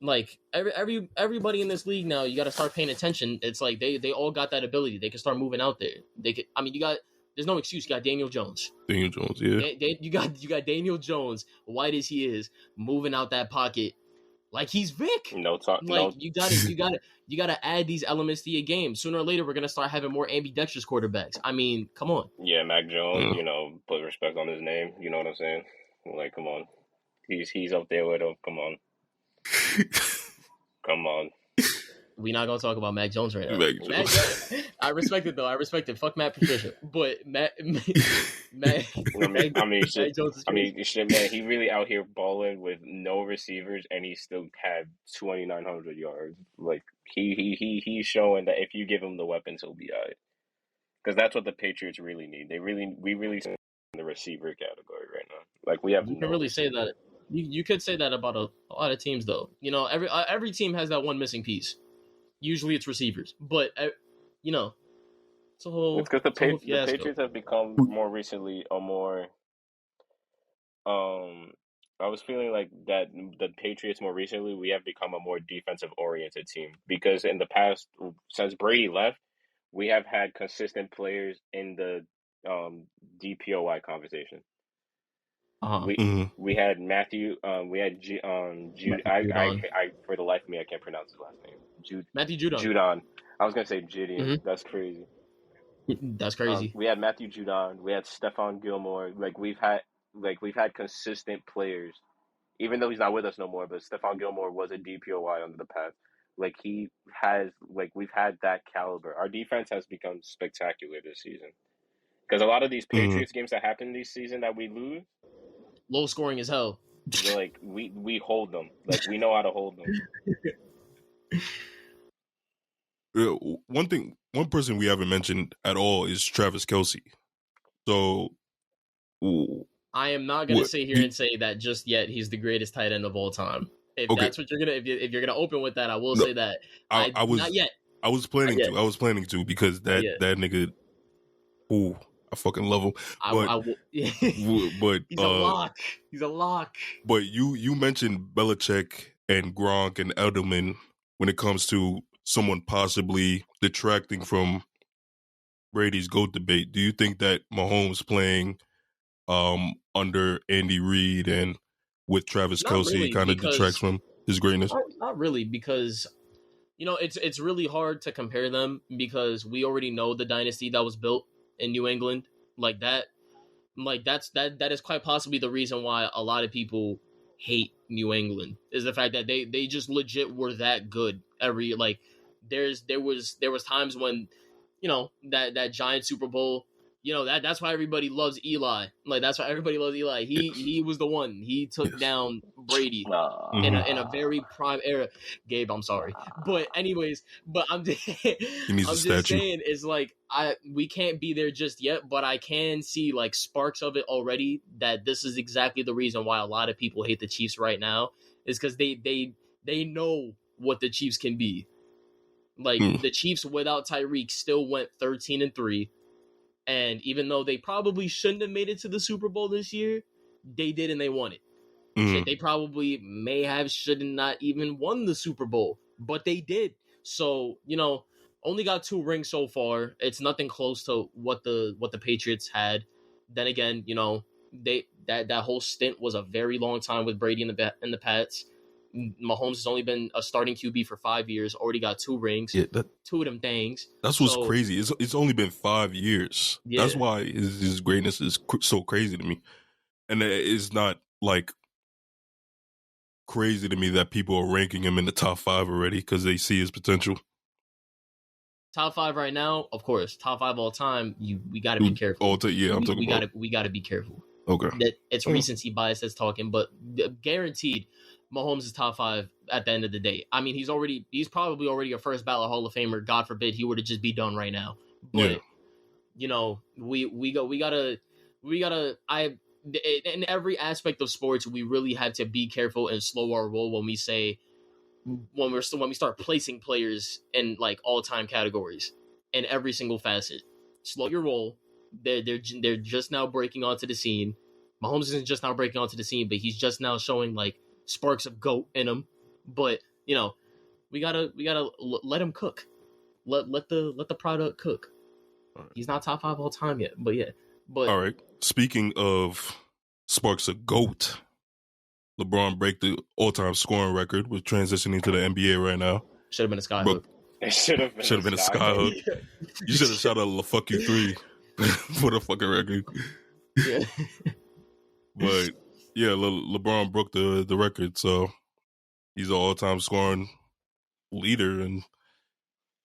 like everybody in this league now, you got to start paying attention. It's like they all got that ability. They can start moving out there. They could. I mean, there's no excuse. You got Daniel Jones. Yeah. You got Daniel Jones, white as he is, moving out that pocket like he's Vic. No talk. Like you gotta add these elements to your game. Sooner or later, we're gonna start having more ambidextrous quarterbacks. I mean, come on. Yeah, Mac Jones. Put respect on his name. You know what I'm saying? Like, come on. He's up there with him. Come on. Come on. We're not gonna talk about Mac Jones right now. Mac Jones. I respect it though. I respect it. Fuck Matt Patricia. But Mac Jones is crazy. Shit, man. He really out here balling with no receivers, and he still had 2,900 yards. Like he's showing that if you give him the weapons, he'll be alright. Because that's what the Patriots really need. We really in the receiver category right now. Like we have. You can really say that. You could say that about a lot of teams, though. Every team has that one missing piece. Usually it's receivers, but it's a whole. It's because the Patriots have become more recently a more. I was feeling like that the Patriots more recently we have become a more defensive oriented team, because in the past, since Brady left, we have had consistent players in the DPOY conversation. We had Matthew. We had Jude. I for the life of me, I can't pronounce his last name. Matthew Judon. Judon. I was gonna say Gideon. Mm-hmm. That's crazy. That's crazy. We had Matthew Judon. We had Stephon Gilmore. We've had consistent players, even though he's not with us no more. But Stephon Gilmore was a DPOY under the past. We've had that caliber. Our defense has become spectacular this season. Because a lot of these Patriots games that happen this season that we lose, low scoring as hell. Like we hold them. Like we know how to hold them. One person we haven't mentioned at all is Travis Kelce. So I am not gonna sit here and say that just yet he's the greatest tight end of all time. If that's what you're gonna, if you're gonna open with that, I will say that. I was not yet. I was planning to. I was planning to, because that nigga. Ooh, I fucking love him. But he's a lock. He's a lock. But you mentioned Belichick and Gronk and Edelman when it comes to someone possibly detracting from Brady's GOAT debate. Do you think that Mahomes playing under Andy Reid and with Travis Kelce kind of detracts from his greatness? Not really, because it's really hard to compare them, because we already know the dynasty that was built in New England. That is quite possibly the reason why a lot of people hate New England, is the fact that they just legit were that good. There was times when that giant Super Bowl, that's why everybody loves Eli. That's why everybody loves Eli. He was the one. He took down Brady in a very prime era. Gabe, I'm sorry, but anyways, I'm just saying, it's like we can't be there just yet, but I can see sparks of it already. That this is exactly the reason why a lot of people hate the Chiefs right now, is because they know what the Chiefs can be. The Chiefs without Tyreek still went 13-3. And even though they probably shouldn't have made it to the Super Bowl this year, they did, and they won it. Mm-hmm. They probably should not even won the Super Bowl, but they did. So, only got 2 rings so far. It's nothing close to what the Patriots had. Then again, that whole stint was a very long time with Brady and the Pats. Mahomes has only been a starting QB for 5 years, already got 2 rings, 2 of them things. That's what's crazy. It's only been 5 years. Yeah. That's why his greatness is so crazy to me. And it's not crazy to me that people are ranking him in the top 5 already, because they see his potential. Top 5 right now, of course. Top 5 all time. We got to be careful. I'm talking about. We got to be careful. Okay. It's recency bias that's talking, but guaranteed, Mahomes is top 5 at the end of the day. I mean, he's probably already a first ballot Hall of Famer. God forbid he were to just be done right now. But we gotta. in every aspect of sports, we really have to be careful and slow our roll when we say when we start placing players in like all-time categories in every single facet. Slow your roll. They're just now breaking onto the scene. Mahomes isn't just now breaking onto the scene, but he's just now showing like sparks of GOAT in him. But we gotta let him cook. Let the product cook. Right. He's not top 5 all time yet, but yeah. But all right. Speaking of sparks of GOAT, LeBron break the all-time scoring record with transitioning to the NBA right now. Should have been a skyhook. It should have been a skyhook. You should have shot a fuck you 3 for the fucking record. Yeah. But yeah, LeBron broke the record, so he's an all-time scoring leader. And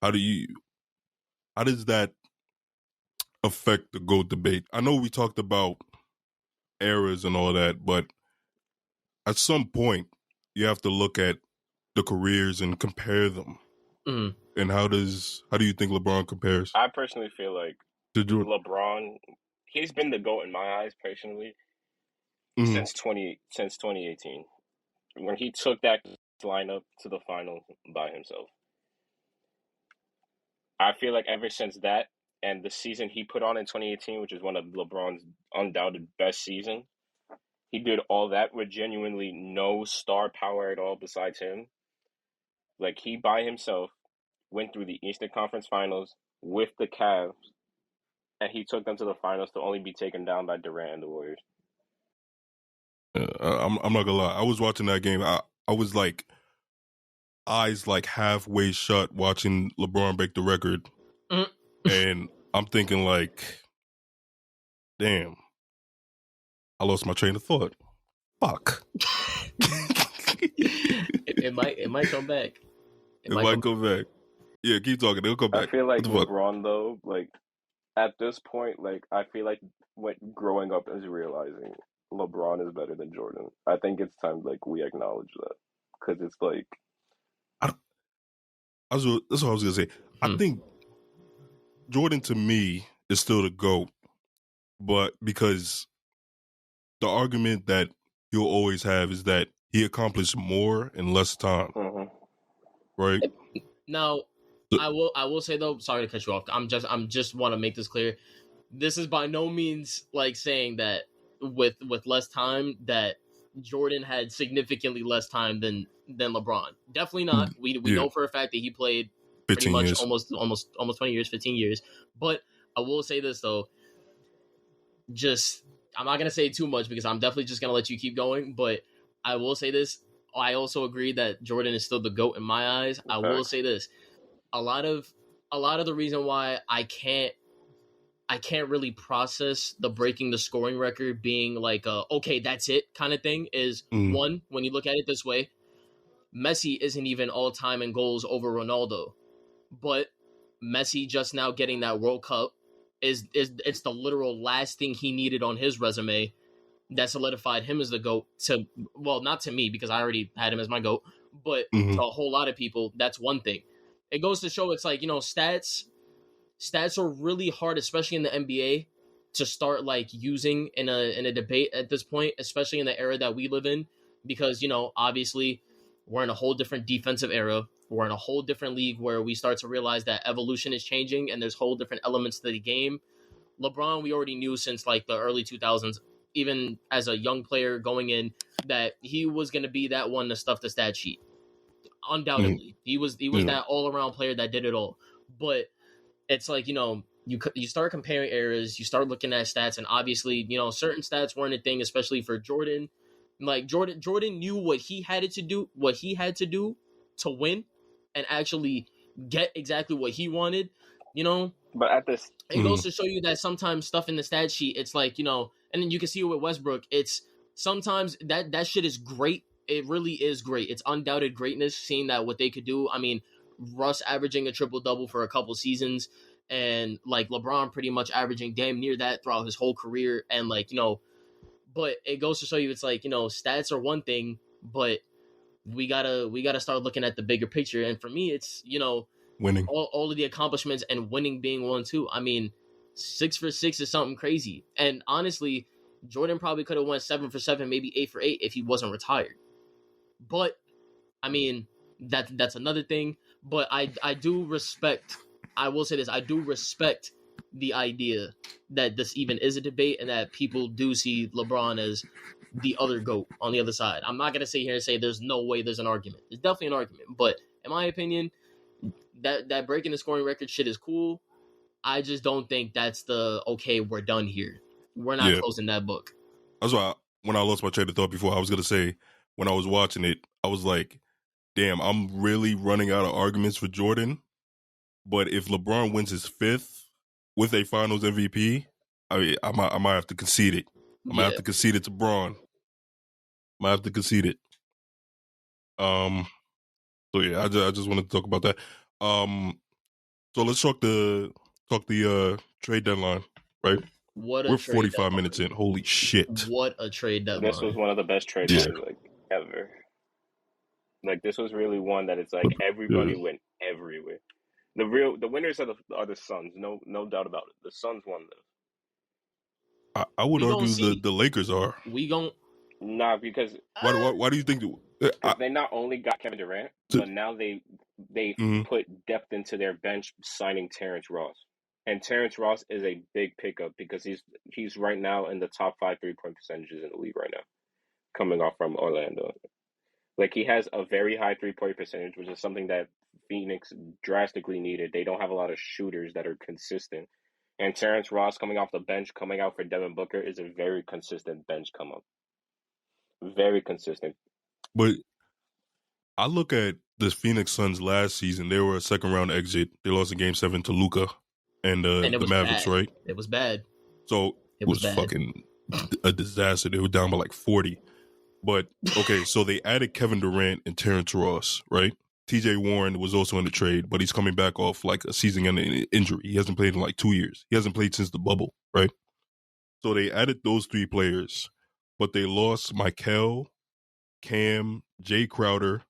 how does that affect the GOAT debate? I know we talked about eras and all that, but at some point you have to look at the careers and compare them. Mm-hmm. And how do you think LeBron compares? I personally feel like LeBron, he's been the GOAT in my eyes personally since 2018, when he took that lineup to the finals by himself. I feel like ever since that and the season he put on in 2018, which is one of LeBron's undoubted best seasons, he did all that with genuinely no star power at all besides him. Like, he by himself went through the Eastern Conference Finals with the Cavs, and he took them to the finals to only be taken down by Durant and the Warriors. I'm not gonna lie. I was watching that game. I was like, eyes like halfway shut watching LeBron break the record. And I'm thinking like, damn, I lost my train of thought. Fuck. it might come back. It might come back. Yeah, keep talking. It'll come back. I feel like LeBron, though, like, at this point, like, I feel like what growing up is realizing LeBron is better than Jordan. I think it's time, like, we acknowledge that. Because it's like... that's what I was going to say. I think Jordan, to me, is still the GOAT. But because the argument that he'll always have is that he accomplished more in less time. Mm-hmm. Right? Now, I will say, though, sorry to cut you off. I'm just want to make this clear. This is by no means like saying that with less time that Jordan had significantly less time than LeBron. Definitely not. We know for a fact that he played pretty much years. almost 20 years, 15 years. But I will say this, though. I'm not gonna say too much because I'm definitely just gonna let you keep going. But I will say this. I also agree that Jordan is still the GOAT in my eyes. Okay. I will say this. A lot of the reason why I can't really process the breaking the scoring record being like okay, that's it kind of thing is one, when you look at it this way, Messi isn't even all time in goals over Ronaldo, but Messi just now getting that World Cup is it's the literal last thing he needed on his resume that solidified him as the GOAT not to me because I already had him as my GOAT, but to a whole lot of people, that's one thing. It goes to show it's like, stats are really hard, especially in the NBA, to start like using in a debate at this point, especially in the era that we live in, because, obviously we're in a whole different defensive era. We're in a whole different league where we start to realize that evolution is changing and there's whole different elements to the game. LeBron, we already knew since like the early 2000s, even as a young player going in, that he was going to be that one to stuff the stat sheet. Undoubtedly, he was that all-around player that did it all. But it's like, you start comparing eras, you start looking at stats, and obviously, certain stats weren't a thing, especially for Jordan. Like Jordan knew what he had to do to win and actually get exactly what he wanted, But at this, it goes to show you that sometimes stuff in the stat sheet, it's like, and then you can see it with Westbrook. It's sometimes that shit is great. It really is great. It's undoubted greatness seeing that what they could do. I mean, Russ averaging a triple-double for a couple seasons and like LeBron pretty much averaging damn near that throughout his whole career. And like, but it goes to show you it's like, stats are one thing, but we gotta start looking at the bigger picture. And for me, it's, winning all of the accomplishments and winning being one too. I mean, 6 for 6 is something crazy. And honestly, Jordan probably could have went 7 for 7, maybe 8 for 8 if he wasn't retired. But I mean, that's another thing. But I do respect. I will say this: I do respect the idea that this even is a debate and that people do see LeBron as the other GOAT on the other side. I'm not gonna sit here and say there's no way there's an argument. There's definitely an argument, but in my opinion, that breaking the scoring record shit is cool. I just don't think that's the okay. We're done here. We're not closing that book. That's why when I lost my train of thought before, I was gonna say when I was watching it, I was like, "Damn, I'm really running out of arguments for Jordan." But if LeBron wins his 5th with a Finals MVP, I might have to concede it. I might have to concede it to Braun. I might have to concede it. So yeah, I just wanted to talk about that. So let's talk the trade deadline, right? We're 45 minutes in. Holy shit! What a trade deadline! This was one of the best trade deadlines ever. Like this was really one that it's like everybody went everywhere. The winners are the Suns, no doubt about it. The Suns won this. I would argue the Lakers are. We gon' because why do you think? They not only got Kevin Durant, but now they put depth into their bench, signing Terrence Ross. And Terrence Ross is a big pickup because he's right now in the top 5 3-point percentages in the league right now, coming off from Orlando. Like he has a very high 3-point percentage, which is something that Phoenix drastically needed. They don't have a lot of shooters that are consistent. And Terrence Ross coming off the bench, coming out for Devin Booker is a very consistent bench come up. Very consistent. But I look at the Phoenix Suns last season. They were a second round exit. They lost in Game 7 to Luka and the Mavericks, bad. right? It was bad. So it was fucking a disaster. They were down by like 40. But okay, so they added Kevin Durant and Terrence Ross, right? TJ Warren was also in the trade, but he's coming back off like a season-ending injury. He hasn't played in like 2 years. He hasn't played since the bubble, right? So they added those 3 players, but they lost Michael, Cam, Jay Crowder.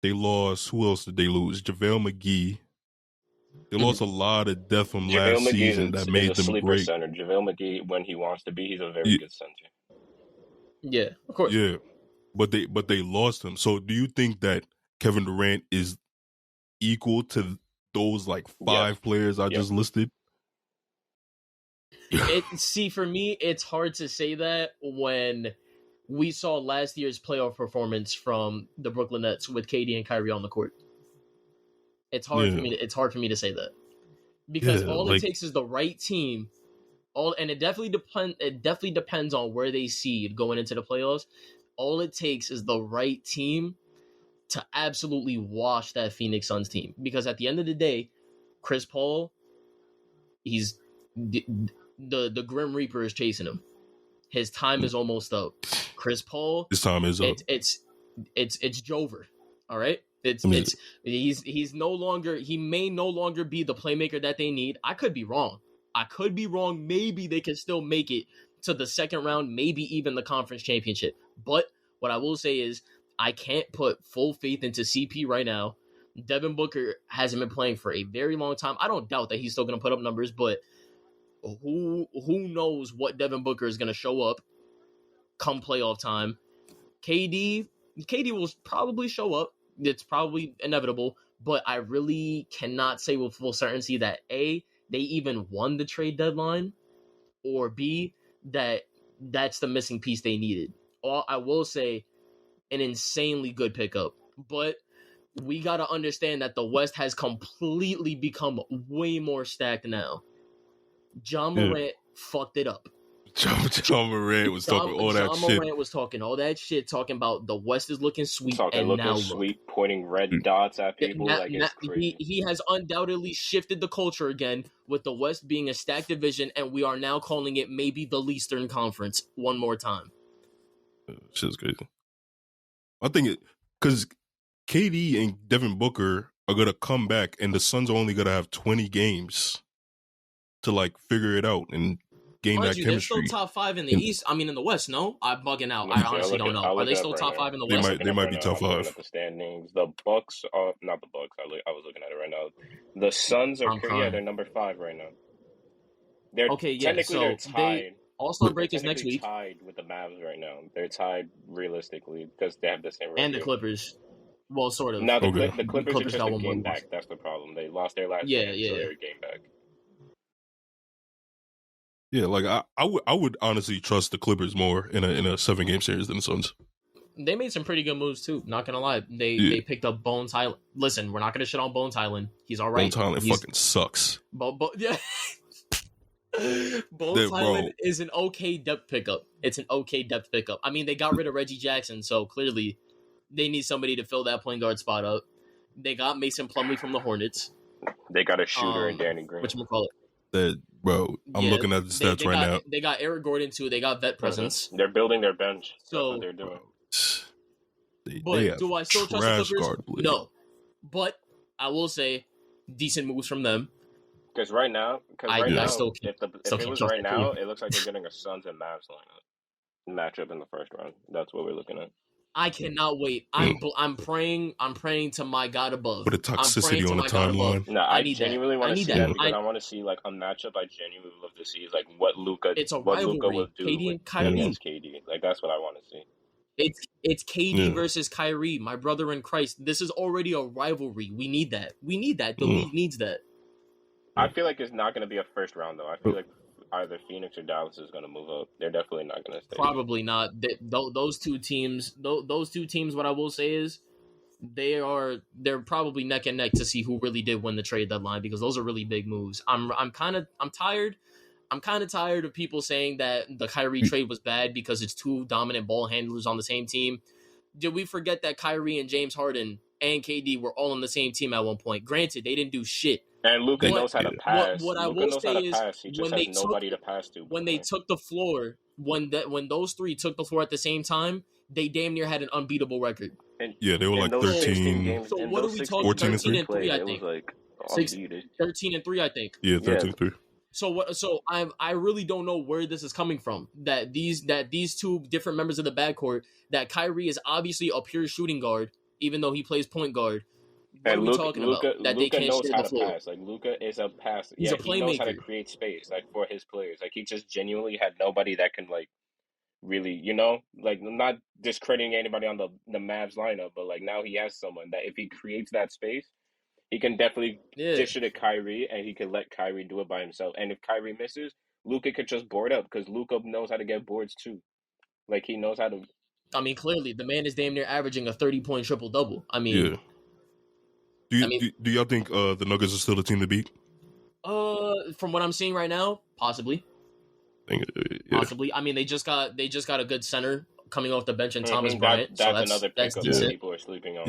They lost, who else did they lose? JaVale McGee. They lost a lot of depth from last season that made them great. Center. JaVale McGee, when he wants to be, he's a very good center. Yeah, of course. Yeah, but they lost him. So do you think that Kevin Durant is equal to those like 5 players I just listed? See, for me, it's hard to say that when we saw last year's playoff performance from the Brooklyn Nets with KD and Kyrie on the court. It's hard for me. It's hard for me to say that because all it takes is the right team. And it definitely depends on where they seed going into the playoffs. All it takes is the right team to absolutely wash that Phoenix Suns team. Because at the end of the day, Chris Paul, he's the Grim Reaper is chasing him. His time is almost up. Chris Paul, his time is up. It's Jover. All right. He's no longer. He may no longer be the playmaker that they need. I could be wrong. Maybe they can still make it to the second round, maybe even the conference championship. But what I will say is I can't put full faith into CP right now. Devin Booker hasn't been playing for a very long time. I don't doubt that he's still going to put up numbers, but who knows what Devin Booker is going to show up come playoff time. KD will probably show up. It's probably inevitable, but I really cannot say with full certainty that A, they even won the trade deadline, or B, that's the missing piece they needed. I will say an insanely good pickup, but we got to understand that the West has completely become way more stacked now. John Morant fucked it up. John Morant was talking all that shit. John Morant was talking all that shit, talking about the West is looking sweet, sweet, pointing red dots at people. It's crazy. He has undoubtedly shifted the culture again with the West being a stacked division, and we are now calling it maybe the Eastern Conference one more time. Shit's crazy. I think it because KD and Devin Booker are gonna come back, and the Suns are only gonna have 20 games to like figure it out and gain that chemistry. They're still top 5 in the East. I mean, in the West. No, I'm bugging out. I honestly don't know. Are they still top 5 in the West? They might be top 5. At the standings, the Bucks are not the Bucks. I was looking at it right now. The Suns are they're number 5 right now. They're technically they're tied. All-Star break is next week. Tied with the Mavs right now. They're tied realistically because they have the same record. And the Clippers. Well, sort of. No, the Clippers are just a game back. That's the problem. They lost their last game, so they're a game back. Yeah, like I would honestly trust the Clippers more in a 7-game series than the Suns. They made some pretty good moves too. Not gonna lie, they picked up Bones Highland. Listen, we're not gonna shit on Bones Highland. He's all right. Bones Highland fucking sucks. But yeah, Bones Highland is an okay depth pickup. It's an okay depth pickup. I mean, they got rid of Reggie Jackson, so clearly they need somebody to fill that point guard spot up. They got Mason Plumlee from the Hornets. They got a shooter in Danny Green. Whatchamacallit? I'm looking at the stats right now. They got Eric Gordon too. They got vet presence. They're building their bench. So that's what they're doing. But do I still trust the Clippers? No. But I will say, decent moves from them. Because right now, if it was right now, it looks like they're getting a Suns and Mavs matchup in the first round. That's what we're looking at. I cannot wait. I'm praying to my God above. With the toxicity on the timeline. No, I genuinely want to see that because I want to see like a matchup. I genuinely would love to see like what Luka will do KD and Kyrie. against KD. Like that's what I want to see. It's KD versus Kyrie, my brother in Christ. This is already a rivalry. We need that. The league needs that. I feel like it's not going to be a first round though. I feel like either Phoenix or Dallas is going to move up. They're definitely not going to stay. Probably not. Those two teams. What I will say is, they're probably neck and neck to see who really did win the trade deadline because those are really big moves. I'm tired. I'm kind of tired of people saying that the Kyrie trade was bad because it's two dominant ball handlers on the same team. Did we forget that Kyrie and James Harden and KD were all on the same team at one point? Granted, they didn't do shit. And Luka knows how to pass. What I will say is, he just has nobody to pass to. When they took the floor, when those three took the floor at the same time, they damn near had an unbeatable record. And they were like 13. So what are we talking? 13 and 3, I think. 13 and 3, I think. Yeah, 13 and 3. So I really don't know where this is coming from. That these two different members of the backcourt, that Kyrie is obviously a pure shooting guard, even though he plays point guard. What are we talking about? That they can't knows share how the to floor. pass. Like Luka is a passer. He's a playmaker. He knows how to create space, like for his players. Like he just genuinely had nobody that can like really, like not discrediting anybody on the Mavs lineup, but like now he has someone that if he creates that space, he can definitely dish it to Kyrie, and he can let Kyrie do it by himself. And if Kyrie misses, Luka could just board up because Luka knows how to get boards too. Like he knows how to. I mean, clearly the man is damn near averaging a 30-point triple double. I mean, do y'all think the Nuggets are still the team to beat? From what I'm seeing right now, possibly. Possibly. I mean, they just got a good center coming off the bench in Thomas Bryant. That's another pickup that people are sleeping on.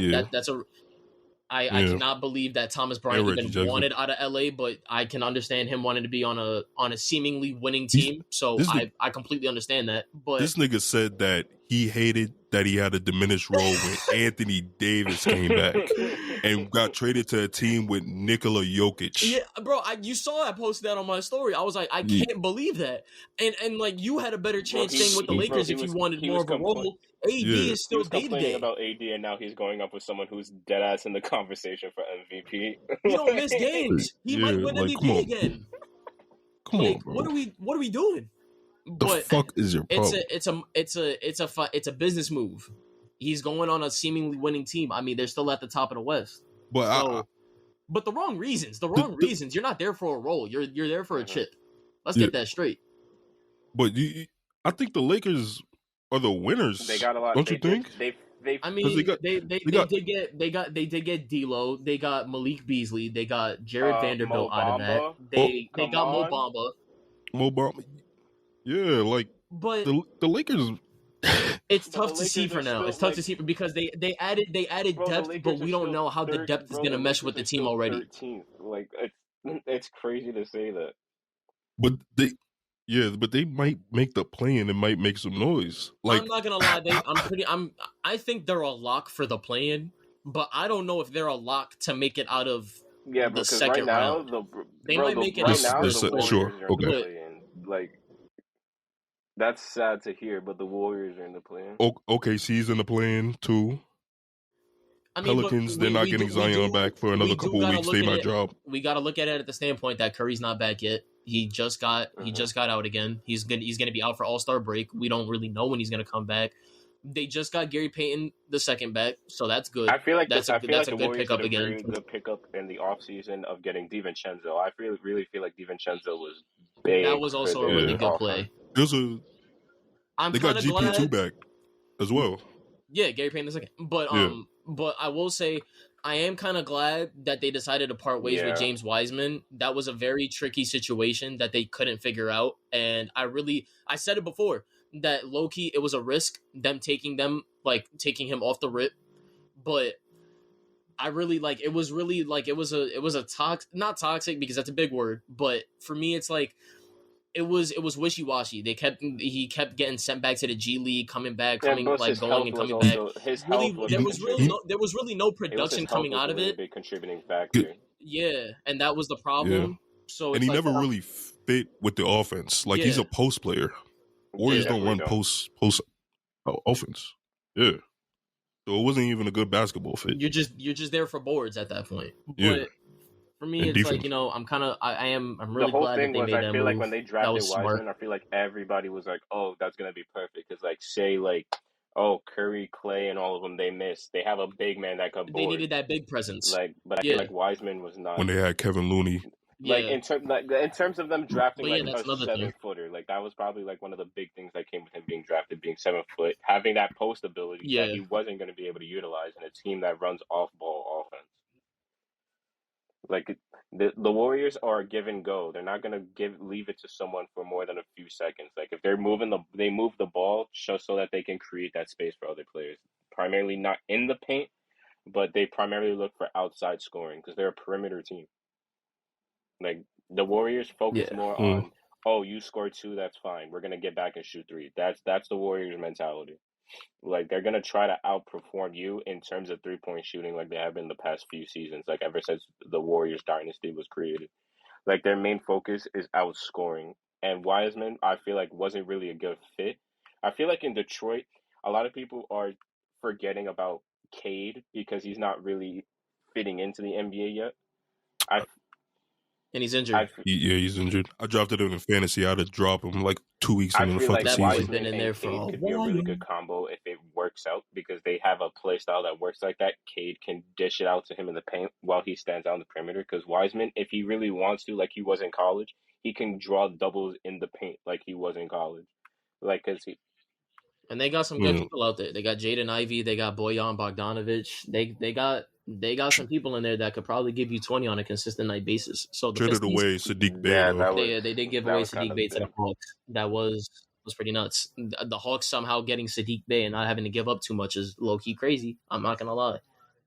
I cannot believe that Thomas Bryant even wanted out of LA, but I can understand him wanting to be on a seemingly winning team. So I completely understand that. But this nigga said that he hated that he had a diminished role when Anthony Davis came back and got traded to a team with Nikola Jokic. Yeah, bro, you saw I posted that on my story. I was like, I can't believe that. And like you had a better chance staying with the Lakers if you wanted more of a role. AD is still day-to-day. About AD, and now he's going up with someone who's dead ass in the conversation for MVP. He don't miss games. He might win MVP again. Come on, bro. What are we doing? The fuck is your problem? It's a business move. He's going on a seemingly winning team. I mean, they're still at the top of the West. But but the wrong reasons. Reasons. You're not there for a role. You're there for a chip. Let's get that straight. But I think the Lakers are the winners. They got a lot. Don't you think? They did get D'Lo. They got Malik Beasley. They got Jared Vanderbilt out of that. They got Mo Bamba. Mo Bamba. Yeah, like but the Lakers. It's tough to see for now. It's tough to see because they added depth, but we don't know how the depth is going to mesh with the team already. 13th. Like it's crazy to say that. But they might make the play-in and might make some noise. Like I'm not gonna lie, I think they're a lock for the play-in, but I don't know if they're a lock to make it out of the second round. They might make it right now. Sure, okay. Like that's sad to hear, but the Warriors are in the play-in. OKC's in the play-in too. Pelicans, they're not getting Zion back for another couple of weeks. They might drop. We got to look at it at the standpoint that Curry's not back yet. He just got out again. He's gonna be out for All-Star break. We don't really know when he's gonna come back. They just got Gary Payton the second back, so that's good. I feel like that's a the good pickup again. Very good pickup in the offseason of getting DiVincenzo. I really feel like DiVincenzo was big. That was also a really good play. They got GP2 back as well. Yeah, Gary Payton the second. But I will say, I am kind of glad that they decided to part ways with James Wiseman. That was a very tricky situation that they couldn't figure out. And I said it before, that low-key, it was a risk, them taking him off the rip. But I really, it was not toxic because that's a big word. But for me, it's like, it was wishy-washy. He kept getting sent back to the G League, coming back, going and coming back. There was really no production coming out of it. Big contributing factor. Yeah, and that was the problem. Yeah. So and he never really fit with the offense. He's a post player. Warriors don't run post offense. Yeah, so it wasn't even a good basketball fit. You're just there for boards at that point. Yeah. But for me, it's defense. I'm really glad that they made that move. I feel like when they drafted Wiseman, I feel like everybody was like, "Oh, that's gonna be perfect." Because Curry, Clay, and all of them, they missed. They have a big man that could board. They needed that big presence. But I feel like Wiseman was not. When they had Kevin Looney. In terms of them drafting a 7-footer, that was probably one of the big things that came with him being drafted, being 7 foot, having that post ability that he wasn't going to be able to utilize in a team that runs off-ball offense. The Warriors are a give and go. They're not going to leave it to someone for more than a few seconds. If they're they move the ball just so that they can create that space for other players. Primarily not in the paint, but they primarily look for outside scoring because they're a perimeter team. The Warriors focus more on, you scored 2, that's fine. We're gonna get back and shoot 3. That's the Warriors mentality. They're gonna try to outperform you in terms of 3-point shooting, like they have been the past few seasons, ever since the Warriors dynasty was created. Their main focus is outscoring. And Wiseman, I feel wasn't really a good fit. I feel in Detroit, a lot of people are forgetting about Cade because he's not really fitting into the NBA yet. And he's injured. He's injured. I drafted him in fantasy. I had to drop him 2 weeks into the fucking season. He's been in there for Cade could be a really good combo if it works out because they have a play style that works like that. Cade can dish it out to him in the paint while he stands out on the perimeter because Wiseman, if he really wants to, like he was in college, he can draw doubles in the paint like he was in college. And they got some good people out there. They got Jaden Ivey. They got Bojan Bogdanovic. They got some people in there that could probably give you 20 on a consistent night basis. So traded away Sadiq Bey. They did give away Sadiq Bey to the Hawks. That was pretty nuts. The Hawks somehow getting Sadiq Bey and not having to give up too much is low key crazy. I'm not gonna lie.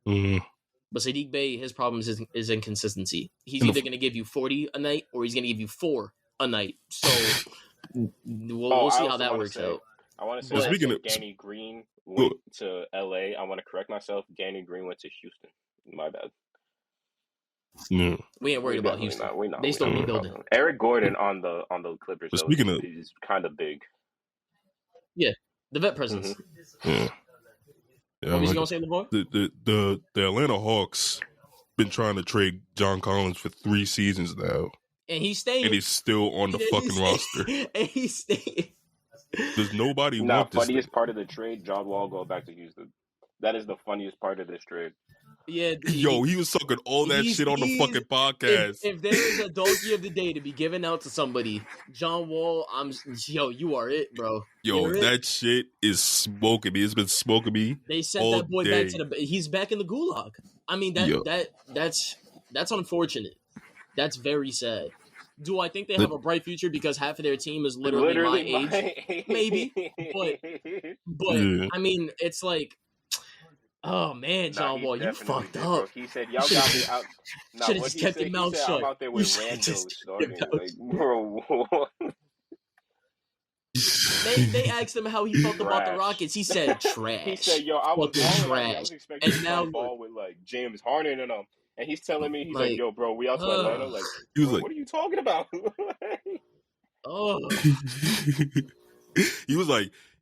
Mm-hmm. But Sadiq Bey, his problem is inconsistency. He's either gonna give you 40 a night or he's gonna give you 4 a night. So we'll see how that works out. I want to say that Danny Green went to LA. I want to correct myself. Danny Green went to Houston. My bad. Yeah. We ain't worried about Houston. They still rebuilding. Eric Gordon on the Clippers though, is kind of big. Yeah, the vet presence. Mm-hmm. Yeah. What was you gonna say, LeVar? The Atlanta Hawks been trying to trade John Collins for 3 seasons now, and he's staying. And he's still on the fucking roster. And he's staying. Does nobody want this? Funniest part of the trade, John Wall going back to Houston. That is the funniest part of this trade. Yeah, he was sucking all that shit on the fucking podcast. If there is a donkey of the day to be given out to somebody, John Wall, you are it, bro. That shit is smoking me. It's been smoking me. They sent that boy back to he's back in the gulag. I mean that's unfortunate. That's very sad. Do I think they have a bright future because half of their team is literally my age? Maybe, but yeah. I mean, it's oh man, John Wall, you fucked up. Bro. He said, "Y'all got me out." Should have just kept your mouth shut. I'm out there with randos starting. Bro. They asked him how he felt about the Rockets. He said, "Trash." He said, "Yo, I was trash." I was expecting to ball with James Harden and and he's telling me, he's like, "Yo, bro, we out to Atlanta." He was "What are you talking about?" Oh. He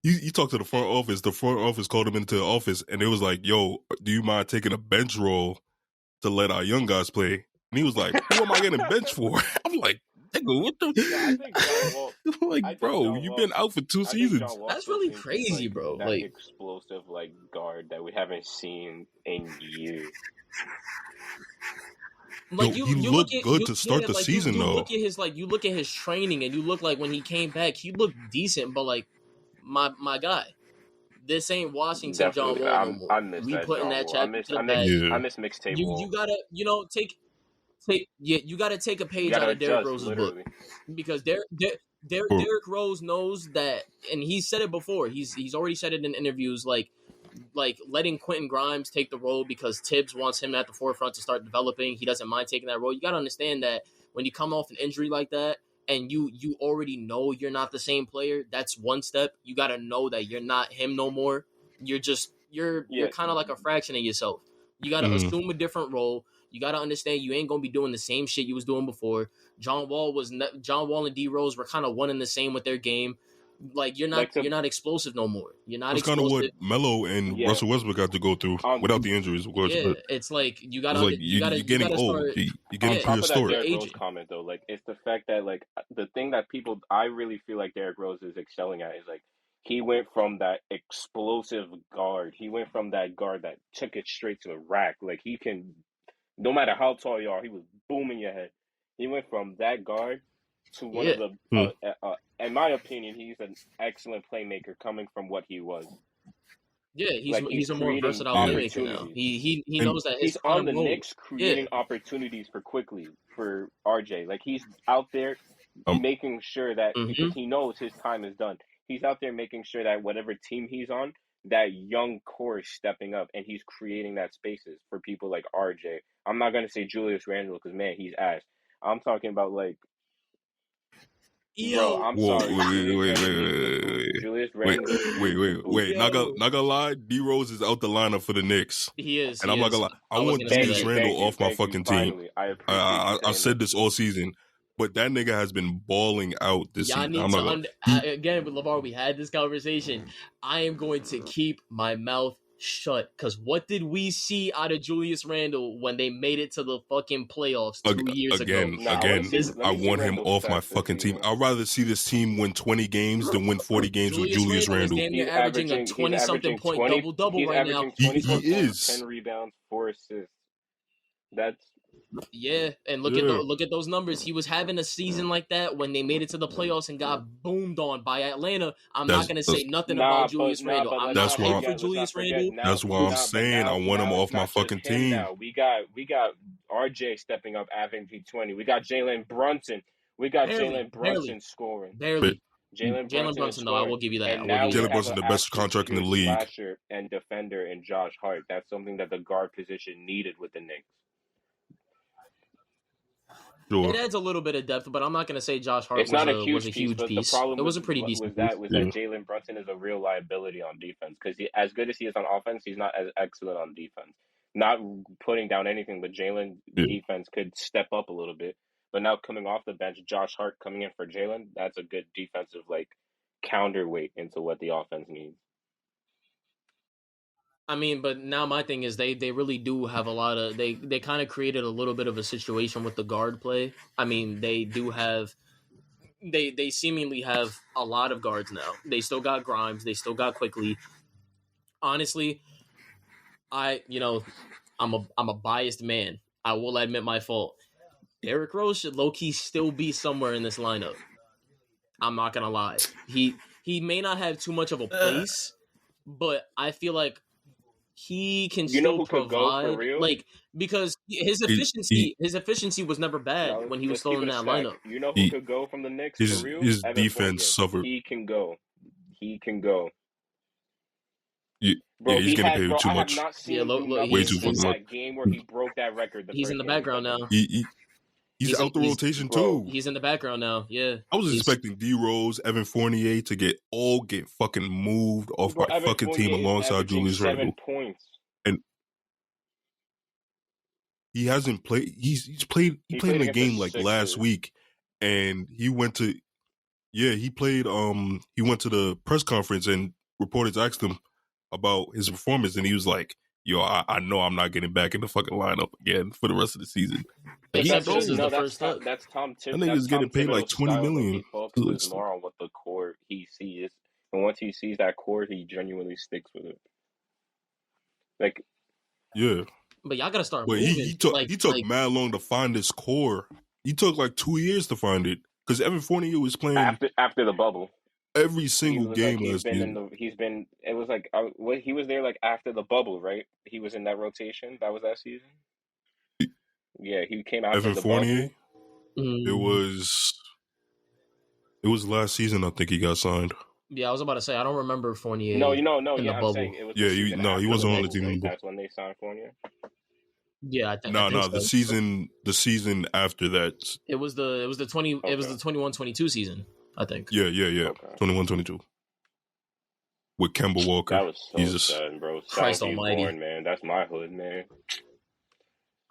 He talked to the front office. The front office called him into the office, and it was like, "Yo, do you mind taking a bench role to let our young guys play?" And he was like, "Who am I getting bench for?" I'm like, "Nigga, what the?" Yeah, I think John Wall. Like, bro, you've been out for 2 seasons. That's really crazy, bro. That explosive guard that we haven't seen in years. Like, he looked good to start the season, though. You look at his training, and you look like when he came back, he looked decent. But like, my guy, this ain't Washington Definitely. John Wall no more. I miss we that putting John that Wall. chapter to the back. I miss mixtape Wall. You gotta you gotta take a page out of Derrick Rose's book, because Derrick Rose knows that, and he said it before. He's already said it in interviews, like letting Quentin Grimes take the role because Tibbs wants him at the forefront to start developing. He doesn't mind taking that role. You got to understand that when you come off an injury like that and you already know you're not the same player, that's one step. You got to know that you're not him no more. You're kind of like a fraction of yourself. You got to assume a different role. You got to understand you ain't going to be doing the same shit you was doing before. John Wall and D Rose were kind of one and the same with their game. Like, you're not explosive no more. You're not. That's kind of what Melo and Russell Westbrook got to go through without the injuries, of course. Yeah, but it's like you're getting old. You're getting prehistoric. Derrick Rose comment though, like, it's the fact that, like, the thing that I really feel like Derrick Rose is excelling at is, like, he went from that explosive guard. He went from that guard that took it straight to the rack. Like, he can, no matter how tall you are, he was booming your head. He went from that guard to one of the, in my opinion, he's an excellent playmaker coming from what he was. Yeah, he's a more versatile playmaker now. He knows that he's on the Knicks creating opportunities for RJ. Like, he's out there making sure that, because he knows his time is done, he's out there making sure that whatever team he's on, that young core is stepping up, and he's creating that spaces for people like RJ. I'm not gonna say Julius Randle because, man, he's ass. I'm talking about, like, bro, I'm sorry. Julius Randle. Wait. Not gonna lie, D Rose is out the lineup for the Knicks. He is. And I'm not gonna lie. I want Julius Randle off my fucking team. I said this all season. But that nigga has been balling out this season. Again, with LeVar, we had this conversation. I am going to keep my mouth shut, because what did we see out of Julius Randle when they made it to the fucking playoffs 2 years ago? I want him off my fucking team. I'd rather see this team win 20 games than win 40 games with Julius Randle. He's averaging a 20-something point double-double right now. He is. 10 rebounds, 4 assists. That's... Yeah, and look at those numbers. He was having a season like that when they made it to the playoffs and got boomed on by Atlanta. I'm not going to say nothing about Julius Randle. I'm not hyped for Julius Randle. That's why I'm saying I want him off my fucking team. Now. We got RJ stepping up, averaging 20. We got Jalen Brunson. Jalen Brunson scoring. Barely. Jalen Brunson, though, I will give you that. Jalen Brunson, the best contract in the league. Slasher and defender in Josh Hart. That's something that the guard position needed with the Knicks. Sure. It adds a little bit of depth, but I'm not going to say Josh Hart was a huge piece. It was a pretty decent piece. That Jalen Brunson is a real liability on defense, because as good as he is on offense, he's not as excellent on defense. Not putting down anything, but Jalen defense could step up a little bit. But now coming off the bench, Josh Hart coming in for Jalen, that's a good defensive counterweight into what the offense needs. I mean, but now my thing is they really do have a lot of they kind of created a little bit of a situation with the guard play. I mean, they do have they seemingly have a lot of guards now. They still got Grimes, they still got Quickly. Honestly, I'm a biased man. I will admit my fault. Derrick Rose should low-key still be somewhere in this lineup. I'm not gonna lie. He may not have too much of a place, but I feel like he can still provide, because his efficiency was never bad when he was still in that lineup. You know who could go from the Knicks for real? His defense suffered. He can go. Bro, he's getting paid too much. I have not seen way too much. That game where he broke that record. He's in the background now. He's out the rotation too. He's in the background now. Yeah, I was expecting D Rose, Evan Fournier to get fucking moved off my fucking team alongside Julius Randle. Points. And he hasn't played. He played in a game last week, and he went to Yeah, he played. He went to the press conference and reporters asked him about his performance, and he was like, "Yo, I know I'm not getting back in the fucking lineup again for the rest of the season." But Except that's this is the no, first step. that's Tom That that's nigga's Tom getting paid like Thibodeau's $20 style. Though. million. He focuses more on what the core he sees, and once he sees that core, he genuinely sticks with it. Like, yeah, but y'all gotta start but moving. he took mad long to find his core. He took like 2 years to find it because Evan Fournier was playing after the bubble. every single game like last season. It was like what he was there like after the bubble, right? He was in that rotation. That was that season. Yeah, he came after Evan the Fournier. bubble. It was last season. I think he got signed. Yeah, I was about to say I don't remember Fournier. No. In Yeah, the I'm bubble. saying it was. Yeah, he wasn't on the team. Right? That's when they signed Fournier. Yeah, I think No, so. the season after that. It was the 21-22 season, I think. Yeah. Okay. 21-22. With Kemba Walker. That was so sad, bro. Christ almighty. Born, man. That's my hood, man.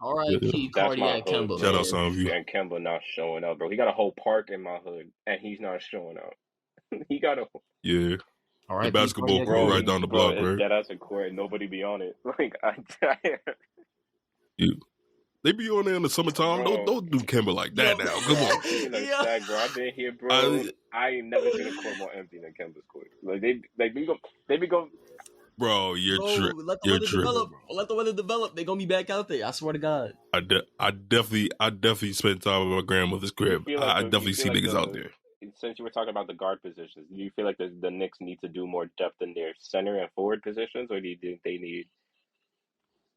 R.I.P. Cardiac Kemba. Shout out Soundview. And Kemba not showing up, bro. He got a whole park in my hood, and he's not showing up. He got a yeah. The basketball court right down the block, right? Yeah, that's a court. Nobody be on it. Like they be on there in the summertime. Don't do Kemba like that now. Come on. Stack, bro. I've been here, bro. I ain't never seen a court more empty than Kemba's court. Like they be going. Bro, you're tripping. Let the weather develop. Let the weather develop. They gonna be back out there. I swear to God. I definitely spent time with my grandmother's crib. I definitely see niggas out there. Since you were talking about the guard positions, do you feel like the Knicks need to do more depth in their center and forward positions, or do you think they need?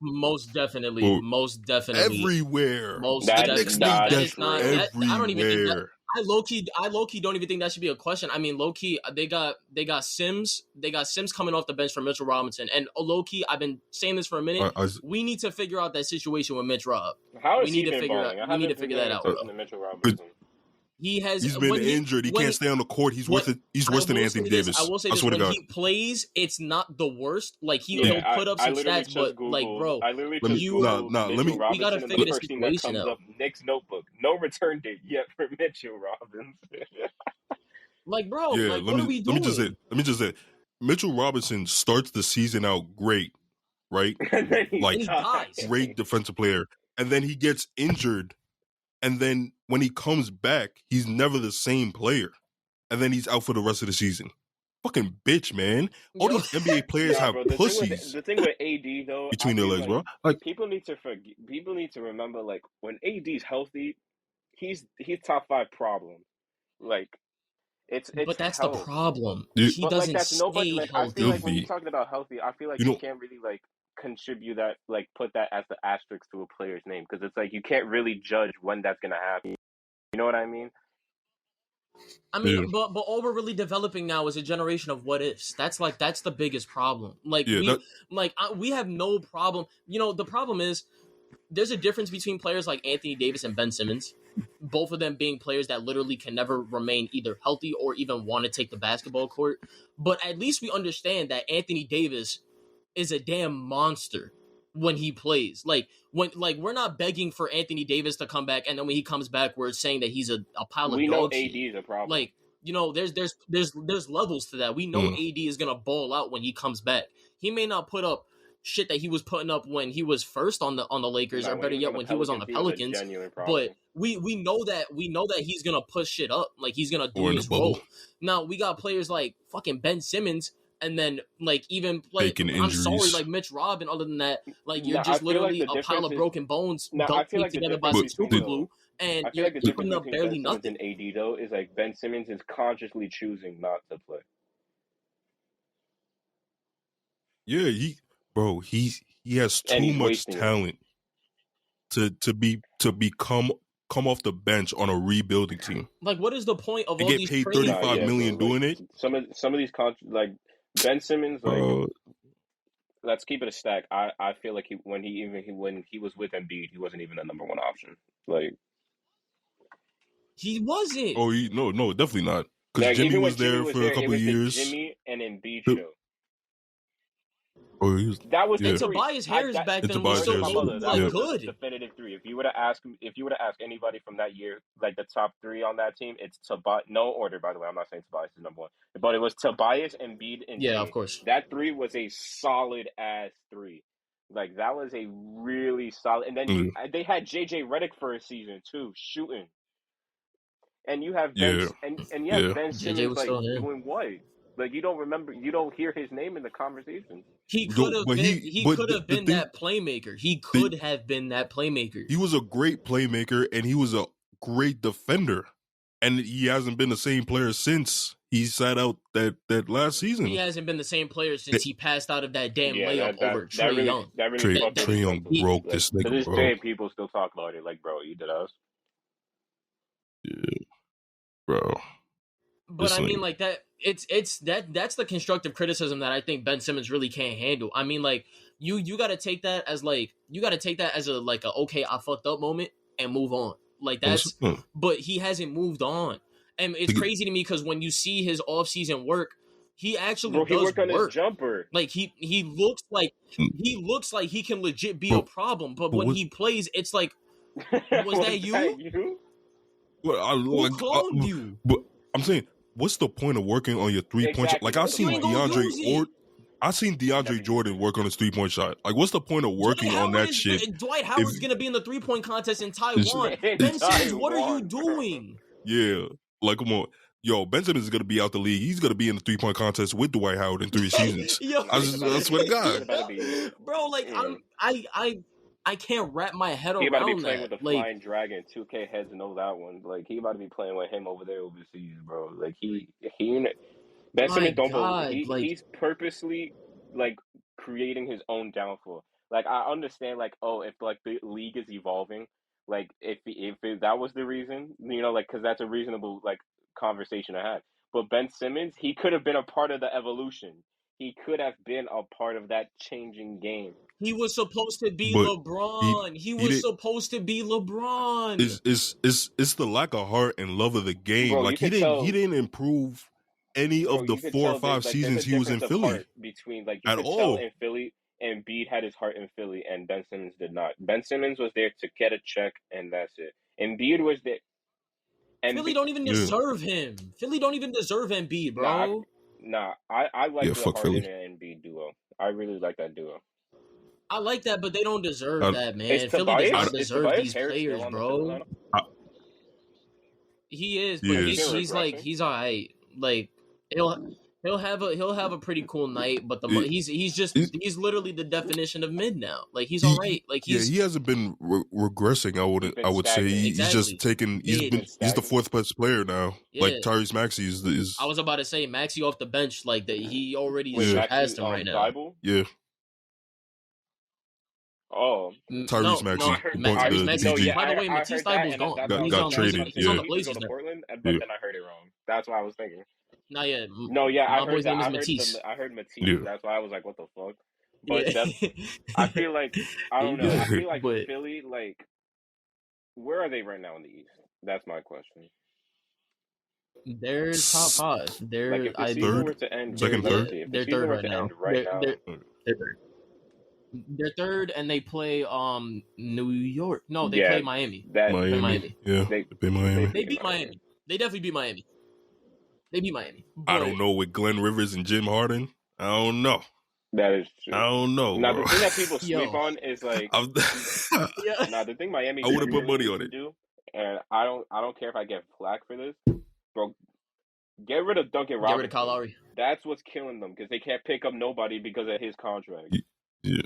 Most definitely. Everywhere. Everywhere. I don't even think that. I low key don't even think that should be a question. I mean, low key they got Sims. They got Sims coming off the bench for Mitchell Robinson, and low key I've been saying this for a minute. We need to figure out that situation with Mitch Rob. How is we need he to figure balling? out. We need to figure that out. Mitchell Robinson. He's been injured. He can't stay on the court. He's worse than Anthony Davis. I will say this: when he plays, it's not the worst. Like he'll put up some stats, but Googled, like, bro, I literally just we gotta figure this situation out. Nick's notebook, no return date yet for Mitchell Robinson. Like, bro, what are we doing? Let me just say, Mitchell Robinson starts the season out great, right? Like great defensive player, and then he gets injured. And then when he comes back, he's never the same player. And then he's out for the rest of the season. Fucking bitch, man. All these NBA players have pussies. The thing with AD though, between their legs, bro. Like people need to remember, like when AD's healthy, he's top 5 problem. Like it's but that's health. The problem. He doesn't stay healthy. I feel like when you're talking about healthy, I feel like you can't really like contribute that, like put that as the asterisk to a player's name, because it's like you can't really judge when that's gonna happen. You know what I mean? But all we're really developing now is a generation of what ifs. That's the biggest problem. Like we have no problem. You know, the problem is there's a difference between players like Anthony Davis and Ben Simmons, both of them being players that literally can never remain either healthy or even want to take the basketball court. But at least we understand that Anthony Davis is a damn monster when he plays. We're not begging for Anthony Davis to come back, and then when he comes back, we're saying that he's a pile of dog shit. We know AD is a problem. Like, you know, there's levels to that. We know AD is gonna ball out when he comes back. He may not put up shit that he was putting up when he was first on the Lakers, or better yet, when he was on the Pelicans. But we know that he's gonna push shit up. Like, he's gonna do his role. Now we got players like fucking Ben Simmons. And then, like, even like, I'm sorry, like Mitch Rob, and other than that, like, you're just literally a pile of broken bones duct together by some super glue, and you're putting up barely nothing. And AD though is like Ben Simmons is consciously choosing not to play. Yeah, he has too much talent to come off the bench on a rebuilding team. Like, what is the point of all these get paid $35 million doing it? Some of these like Ben Simmons, like let's keep it a stack. I feel like when he was with Embiid, he wasn't even the number one option. Like, he wasn't. Oh, no, definitely not. Because Jimmy was there for a couple of years. Jimmy and Embiid show. That was and the Tobias Harris back then was still looked that was good. the definitive three. If you were to ask anybody from that year, like the top three on that team, it's Tobias. No order, by the way. I'm not saying Tobias is number one, but it was Tobias, Embiid, and yeah, Jay. of course. That three was a solid ass three. Like that was a really solid. And then they had JJ Redick for a season too, shooting. And you have Ben Simmons like doing what? Like you don't hear his name in the conversation. He could have been that playmaker. He could have been that playmaker. He was a great playmaker and he was a great defender. And he hasn't been the same player since he sat out that last season. He hasn't been the same player since he passed out of that damn layup over Trae Young. Trae Young broke this nigga, to this bro. day, people still talk about it. Like, bro, you did us. Yeah, bro. But I mean, like that. That's the constructive criticism that I think Ben Simmons really can't handle. I mean, like you got to take that as a okay, I fucked up moment and move on. Like that's, but he hasn't moved on, and it's crazy to me because when you see his off-season work, he actually does work on his jumper. Like he looks like he can legit be a problem, but when he plays, it's like, was that you? Well, Who cloned you? But I'm saying, what's the point of working on your 3-point shot? Like I seen DeAndre Jordan work on his 3-point shot. Like, what's the point of working on that shit? Dwight Howard's gonna be in the 3-point contest in Taiwan. Ben Simmons, what are you doing? Yeah, like come on. Yo, Ben Simmons is gonna be out the league. He's gonna be in the 3-point contest with Dwight Howard in 3 seasons. I swear to God, bro. Like I can't wrap my head around that. He about to be playing with the Flying Dragon. 2K heads know that one. Like he about to be playing with him over there overseas, bro. Like Ben Simmons don't believe he's purposely like creating his own downfall. Like I understand, like if like the league is evolving, like if that was the reason, like because that's a reasonable like conversation to have. But Ben Simmons, he could have been a part of the evolution. He could have been a part of that changing game. He was supposed to be LeBron. He was supposed to be LeBron. It's the lack of heart and love of the game. Bro, like he didn't improve any of the 4 or 5 seasons he was in Philly. Between like you could tell in Philly, Embiid had his heart in Philly, and Ben Simmons did not. Ben Simmons was there to get a check, and that's it. Embiid was there. Philly don't even deserve him. Philly don't even deserve Embiid, bro. I like the Harden and Embiid duo. I really like that duo. I like that, but they don't deserve that, man. Philly does not deserve these players, bro. He is, but he's all right. Like he'll have a pretty cool night, but he's literally the definition of mid now. Like he's all right. Like he hasn't been regressing. I would say he's just taken. He's the 4th best player now. Yeah. Like Tyrese Maxey is. I was about to say Maxey off the bench. Like that, he already surpassed him right now. Yeah. Oh, Tyrese Maxey. Tyrese Maxey. By the way, Matisse Thybulle's gone. Got traded. He's on the Blazers to Portland, but then I heard it wrong. That's what I was thinking. Not yet. I heard that. I heard Matisse. Yeah. That's why I was like, "What the fuck?" But I feel like I don't know. I feel like Philly, like, where are they right now in the East? That's my question. They're top 5. They're like if the season were to end, second, third. They're third right now. They're third. They're third, and they play New York. No, they play Miami. Miami. Yeah, they play Miami. They beat Miami. They definitely beat Miami. They beat Miami. But I don't know with Glenn Rivers and Jim Harden. I don't know. That is true. I don't know. Now bro. the thing that people sleep on is like. Now the thing Miami. I would have put money on it. And I don't care if I get flack for this, bro. Get rid of Duncan Robinson. Get rid of Kyle Lowry. That's what's killing them because they can't pick up nobody because of his contract. Yeah.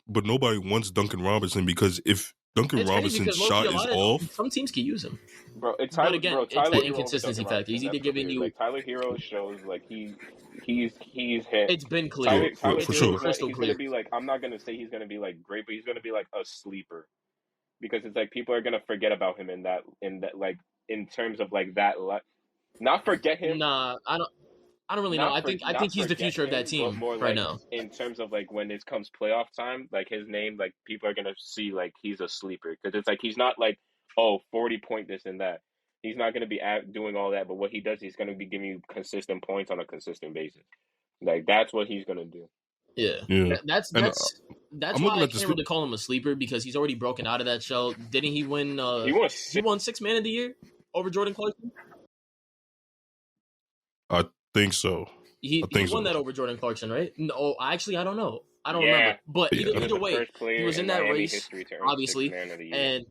But nobody wants Duncan Robinson because if Duncan Robinson's shot is off, some teams can use him. Bro, it's Tyler, it's the inconsistency factor. He's either giving you like Tyler Hero shows like he's hit. It's been clear. Tyler for sure. Crystal he's clear. Gonna be like, I'm not gonna say he's gonna be like great, but he's gonna be like a sleeper because it's like people are gonna forget about him in that like in terms of like that. Not forget him. Nah, I don't really know. I think he's the future of that team right now. In terms of like when it comes playoff time, like his name, like people are gonna see like he's a sleeper because it's like he's not like 40-point this and that. He's not gonna be doing all that, but what he does, he's gonna be giving you consistent points on a consistent basis. Like that's what he's gonna do. Yeah. That's why I can't really call him a sleeper because he's already broken out of that shell. Didn't he win? He won Sixth Man of the Year over Jordan Clarkson. I think so. He won that over Jordan Clarkson, right? No, actually, I don't know. I don't remember. But either way, he was in that race, obviously, and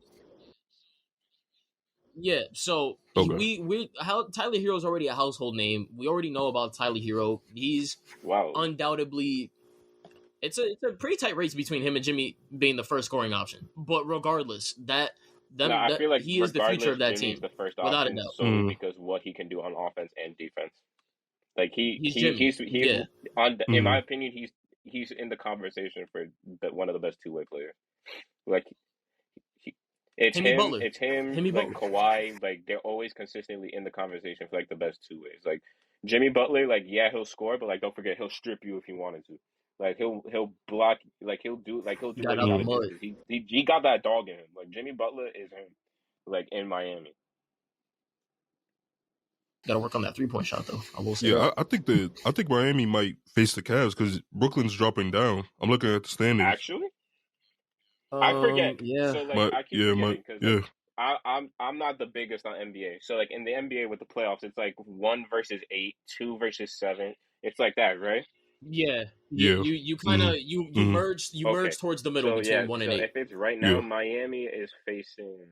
yeah. So Tyler Hero's already a household name. We already know about Tyler Hero. He's undoubtedly. It's a pretty tight race between him and Jimmy being the first scoring option. But regardless, I feel like he is the future of that Jimmy's team, the first without option, a doubt. solely because what he can do on offense and defense. Like he's in my opinion, he's in the conversation for one of the best two-way players. Like it's him, like Kawhi, like they're always consistently in the conversation for like the best two ways. Like Jimmy Butler, like he'll score, but like don't forget he'll strip you if he wanted to. Like he'll block, like he'll do what he gotta do. He got that dog in him. Like Jimmy Butler is him, like in Miami. Got to work on that 3-point shot, though. I will say. Yeah, I think Miami might face the Cavs because Brooklyn's dropping down. I'm looking at the standings. Actually, I forget. Yeah, so like I keep forgetting because I'm not the biggest on NBA. So like in the NBA with the playoffs, it's like 1 versus 8, 2 versus 7. It's like that, right? Yeah. You kind of you merge towards the middle between 1 and 8. If it's right now, Miami is facing.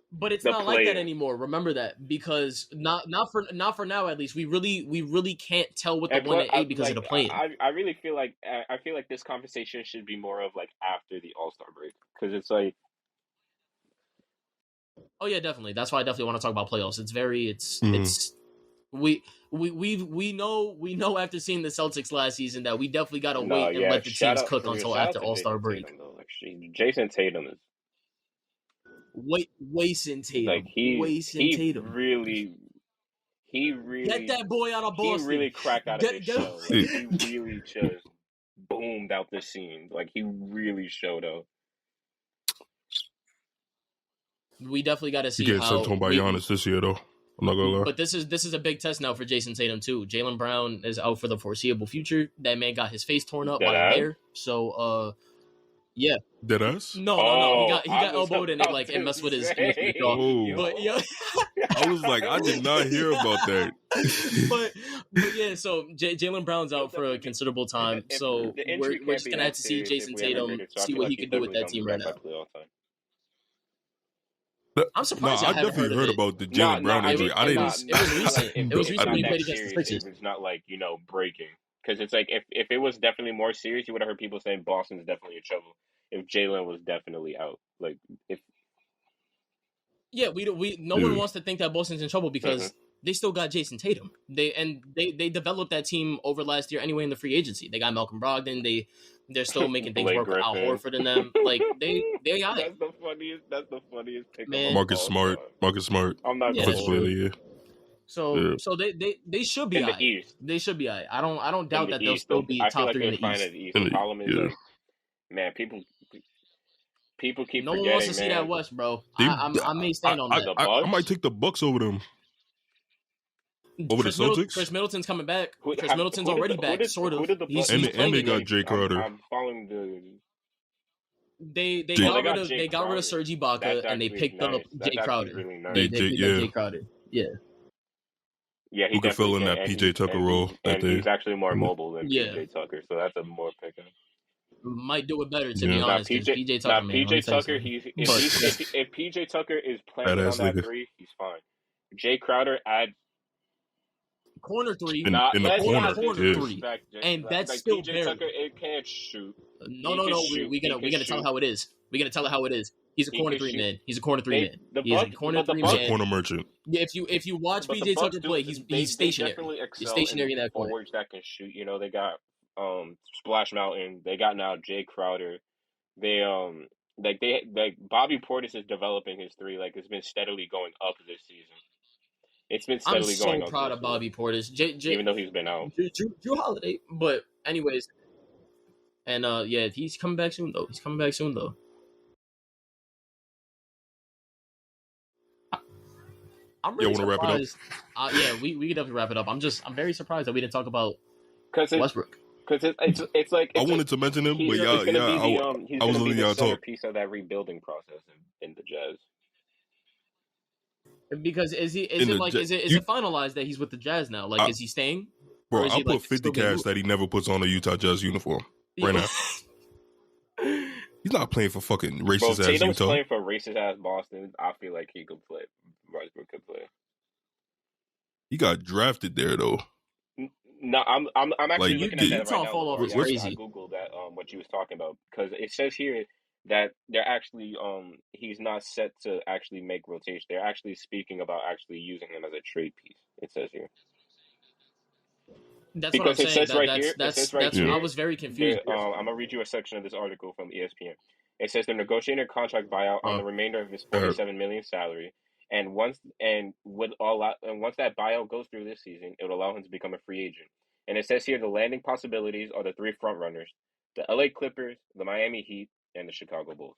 But it's not like that anymore. Remember that, because not for now at least. We really can't tell what the 1 and 8 because of the play-in. I really feel like this conversation should be more of like after the All-Star break, because it's like. Oh yeah, definitely. That's why I definitely want to talk about playoffs. It's we know after seeing the Celtics last season that we definitely got to wait and let the teams cook until after All-Star break. Jason Tatum is. Wasting Tatum. Like he really get that boy out of Boston. He really cracked out of his shell. Like, he really just boomed out the scene. Like he really showed up. We definitely got to see how. You get sent home by Giannis this year, though. I'm not gonna lie. But this is a big test now for Jason Tatum too. Jaylen Brown is out for the foreseeable future. That man got his face torn up by a bear. So yeah. Dead ass? No. He got elbowed in it and messed with his jaw. But yeah. I was like, I did not hear about that. but yeah, so Jaylen Brown's out for a considerable time. So we're just gonna have to see Jason Tatum see what he can do with that team right now. I'm surprised I definitely heard about the Jaylen Brown injury. I didn't. It was recent. It was recent when he played against the Sixers. It's not like breaking, because it's like if it was definitely more serious, you would have heard people saying Boston's definitely in trouble. If Jaylen was definitely out, like if. Yeah, no one wants to think that Boston's in trouble because they still got Jason Tatum. They developed that team over last year anyway in the free agency. They got Malcolm Brogdon. They're still making things work with Al Horford and them. Like they got it. That's the funniest pick. Man, Marcus Smart. I'm not So they should be in the East. They should be. I don't doubt that they'll still be top 3 in the East. The problem is like, man, people keep no forgetting. one wants to see that West, bro. I may stand on that. I might take the Bucks over them. Over the Celtics? Chris Middleton's coming back. Chris Middleton's already back, sort of. And they got Jay Crowder. I'm following the. They got rid of Serge Ibaka and they picked up Jay Crowder. Really nice. They picked up Jay Crowder. Yeah. Yeah, who can fill in that PJ Tucker role. And he's actually more mobile than PJ Tucker, so that's a more pickup. Might do it better, to be honest. PJ Tucker, if PJ Tucker is playing on that 3, he's fine. Jay Crowder corner 3, in the corner 3, and that's like still PJ Tucker. It can't shoot. No. We're gonna tell how it is. We're gonna tell it how it is. He's a corner 3 man. He's a corner 3 man. He's a corner 3 man. He's a corner merchant. Yeah, if you watch PJ Tucker play, he's stationary. He's stationary in that corner. Forwards that can shoot. They got Splash Mountain. They got now Jay Crowder. They Bobby Portis is developing his 3. Like it's been steadily going up this season. It's been steadily going up. I'm so proud of Bobby Portis. Even though he's been out. Drew Holiday. But anyways. And he's coming back soon though. I'm really surprised. Yeah, we can definitely wrap it up. I'm very surprised that we didn't talk about Westbrook. Because it's like I wanted to mention him, but he's gonna be the talk. centerpiece of that rebuilding process in the Jazz. Because is it finalized that he's with the Jazz now? Like, is he staying? Bro, I'll put 50 cash that he never puts on a Utah Jazz uniform right now. He's not playing for fucking racist ass Utah. Playing for racist ass Boston. I feel like he could play. Westbrook could play. He got drafted there though. No, I'm actually looking at that Utah right now. Fall off is crazy. I googled that what you was talking about because it says here that they're actually he's not set to actually make rotation. They're actually speaking about actually using him as a trade piece. It says here. That's because what I'm saying. It says right here. I was very confused. I'm gonna read you a section of this article from ESPN. It says they're negotiating a contract buyout on the remainder of his $47 million salary, and once that buyout goes through this season, it will allow him to become a free agent. And it says here the landing possibilities are the three front runners: the LA Clippers, the Miami Heat, and the Chicago Bulls.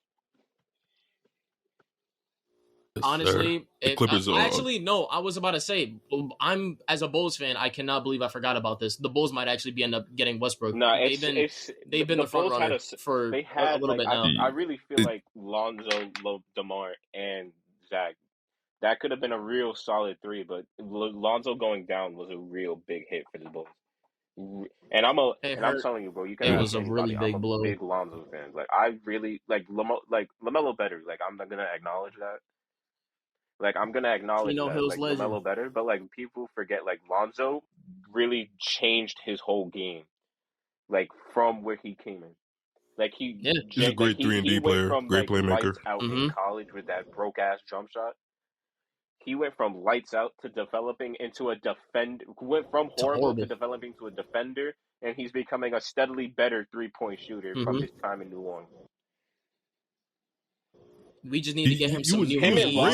Honestly, I was about to say, I'm as a Bulls fan, I cannot believe I forgot about this. The Bulls might actually end up getting Westbrook. No, they've been the front runner for a little bit now. I really feel like Lonzo, DeMar, and Zach. That could have been a real solid three, but Lonzo going down was a real big hit for the Bulls. And I'm telling you, bro, you can. It was a really big blow. Big Lonzo fan. Like I really like LaMelo better. Like I'm not gonna acknowledge that. Like I'm gonna acknowledge that, Hill's like LaMelo better, but like people forget, like Lonzo really changed his whole game, like from where he came in. Like he's a great 3-and-D player, great playmaker. Lights out in college with that broke ass jump shot. He went from lights out to developing into a defender. Went from horrible to developing to a defender, and he's becoming a steadily better 3-point shooter from his time in New Orleans. We just need to get him some new keys, man.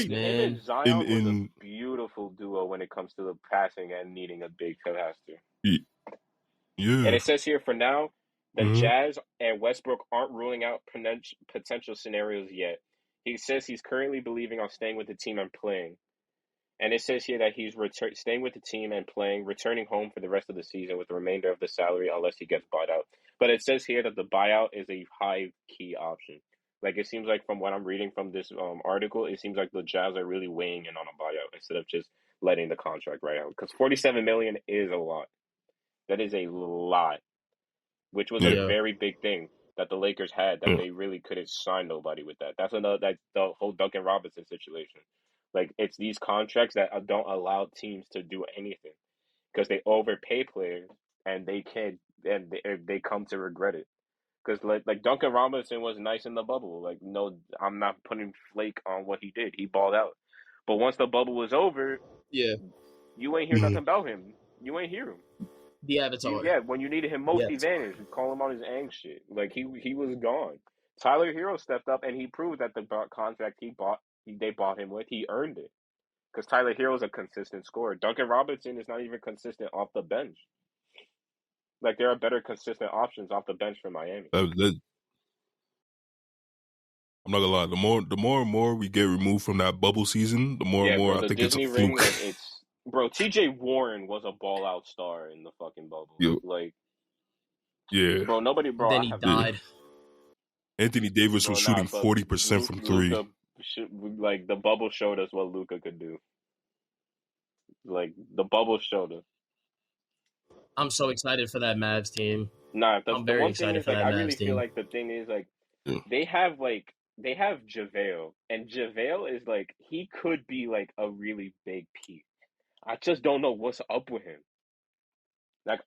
Him and Zion was a beautiful duo when it comes to the passing and needing a big passer. Yeah. And it says here, for now, the Jazz and Westbrook aren't ruling out potential scenarios yet. He says he's currently believing on staying with the team and playing. And it says here that he's staying with the team and playing, returning home for the rest of the season with the remainder of the salary unless he gets bought out. But it says here that the buyout is a high key option. Like, it seems like from what I'm reading from this article, it seems like the Jazz are really weighing in on a buyout instead of just letting the contract right out. Because $47 million is a lot. That is a lot, which was a very big thing that the Lakers had, that they really couldn't sign nobody with that. That's the whole Duncan Robinson situation. Like, it's these contracts that don't allow teams to do anything because they overpay players and they can't, and they come to regret it. Because like Duncan Robinson was nice in the bubble. Like, no, I'm not putting flake on what he did. He balled out. But once the bubble was over, you ain't hear nothing about him. You ain't hear him. The Avatar. When you needed him most, he vanished. Call him on his ang shit. Like, he was gone. Tyler Hero stepped up and he proved that the contract they bought him with, he earned it. Because Tyler Hero is a consistent scorer. Duncan Robinson is not even consistent off the bench. Like, there are better consistent options off the bench for Miami. I'm not gonna lie. The more and more we get removed from that bubble season, the more and more I think Disney it's a fluke. Like, bro, T.J. Warren was a ball-out star in the fucking bubble. Yep. Like, bro, nobody. Then he died. Anthony Davis was shooting 40% from three. Like, the bubble showed us what Luka could do. Like, the bubble showed us. I'm so excited for that Mavs team. Nah, I'm very excited for that Mavs team. I really feel like the thing is, like, they have JaVale, and JaVale is, like, he could be, like, a really big piece. I just don't know what's up with him. Like,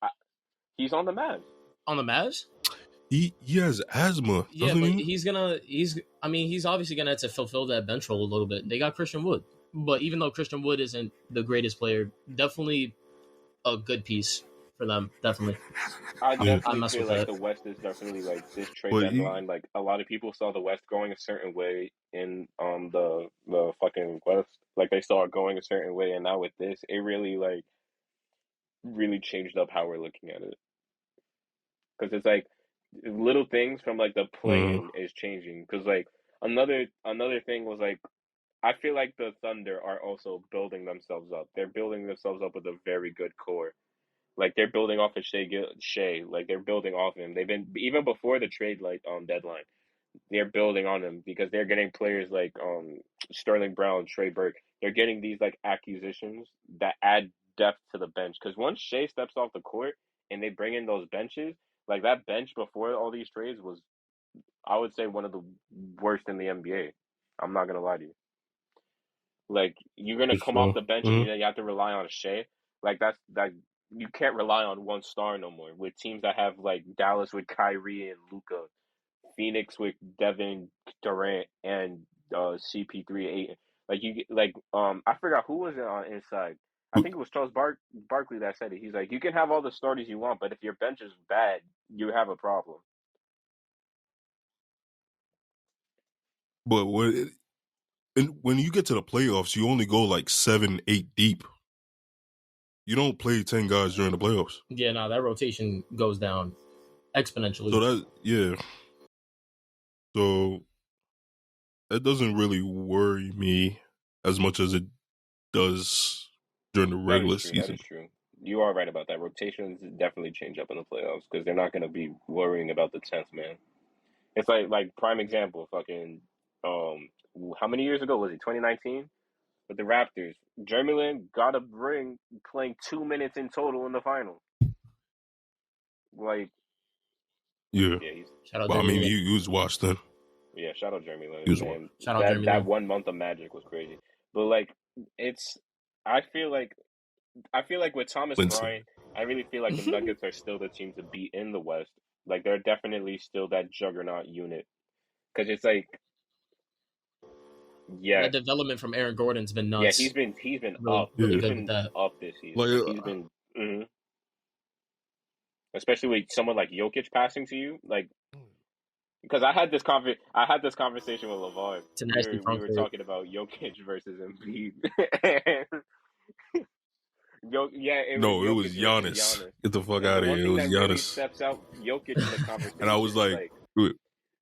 he's on the Mavs. On the Mavs? He has asthma. Yeah, but he's obviously gonna have to fulfill that bench role a little bit. They got Christian Wood, but even though Christian Wood isn't the greatest player, definitely a good piece for them. Definitely. I definitely feel like the West is definitely, like, this trade deadline. Like, a lot of people saw the West going a certain way in the fucking West. Like, they saw it going a certain way, and now with this, it really, like, really changed up how we're looking at it. Because it's like little things from, like, the play-in is changing. Because, like, another thing was, like, I feel like the Thunder are also building themselves up. They're building themselves up with a very good core. Like they're building off of Shea. Like they're building off him. They've been even before the trade deadline. They're building on him because they're getting players like Sterling Brown, Trey Burke. They're getting these like acquisitions that add depth to the bench. Because once Shea steps off the court and they bring in those benches, like that bench before all these trades was, I would say, one of the worst in the NBA. I'm not gonna lie to you. Like you're gonna For come off sure. the bench and you have to rely on Shea. Like that's that you can't rely on one star no more. With teams that have like Dallas with Kyrie and Luka, Phoenix with Devin Durant and CP3 8. Like I forgot who was it on inside. I think it was Charles Barkley that said it. He's like, you can have all the starters you want, but if your bench is bad, you have a problem. But when you get to the playoffs, you only go like 7, 8 deep. You don't play 10 guys during the playoffs. Yeah, no, that rotation goes down exponentially. So that doesn't really worry me as much as it does during the regular season. That is true. You are right about that. Rotations definitely change up in the playoffs because they're not going to be worrying about the 10th man. It's like prime example, fucking how many years ago was it? 2019 with the Raptors. Jeremy Lin got a ring playing 2 minutes in total in the finals. Like, yeah. Shout out but I mean, he was washed then. Yeah, shout out Jeremy Lin. Man. Shout out Jeremy Lin. That 1 month of magic was crazy. But like, I feel like with Thomas Bryant, I really feel like the Nuggets are still the team to beat in the West. Like they're definitely still that juggernaut unit. Because it's like, yeah, the development from Aaron Gordon's been nuts. Yeah, he's been really, up. Really he's good been with that. up this season. He's been, especially with someone like Jokic passing to you, like. Because I had this conversation with LeVar. We were talking about Jokic versus Embiid. It was Giannis. Get the fuck out of here. It was Giannis. Really steps out Jokic in the conversation. And I was like,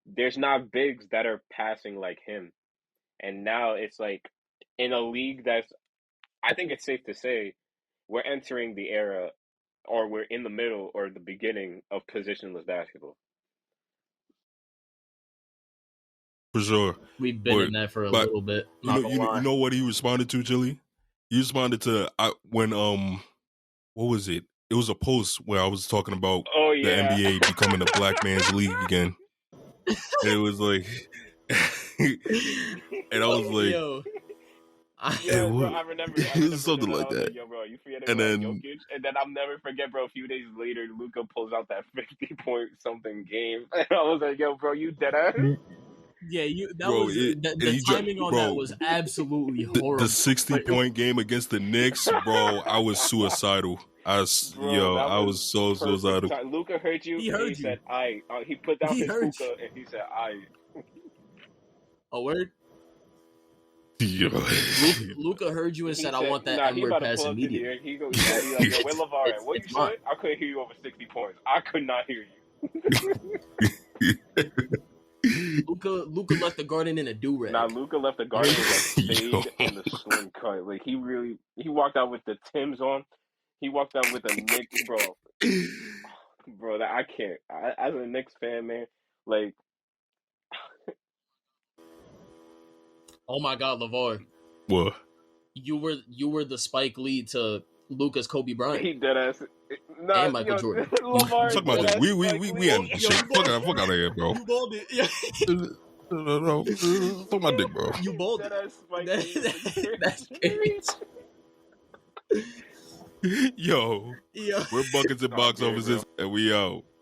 there's not bigs that are passing like him. And now it's like in a league that's, I think it's safe to say, we're entering the era, or we're in the middle or the beginning of positionless basketball. For sure. We've been in that for a little bit. You know what he responded to, Chili? He responded to when what was it? It was a post where I was talking about the NBA becoming a black man's league again. And it was like and I was like, bro, I remember something like that. Like, yo, bro, you forget about Jokic? And then I'll never forget, bro, a few days later, Luka pulls out that 50-point something game. And I was like, yo, bro, you dead ass? Yeah, the timing on that was absolutely horrible. The 60-point game against the Knicks, bro, I was suicidal. I was so suicidal. Luka heard you. He said, "I." He put down his hookah and he said, "I." A word. Luka heard you and said, "I want that N-word pass immediately." He goes, "Where LeVar at? What you said? I couldn't hear you over 60 points. I could not hear you." Luka left the garden in a do-rag. Luka left the garden with a fade and a slim cut. Like he walked out with the Timbs on. He walked out with a Knicks, bro. Bro, that I can't. As a Knicks fan, man, like. Oh my God, LeVar. What? You were the Spike Lee to Luka's Kobe Bryant. He dead ass. And Michael Jordan. Talk about this. We end shit. Fuck out of here, bro. You balled it. Yeah. No. Fuck my dick, bro. You balled it. That's crazy. Yo, we're buckets and box offices, and we out.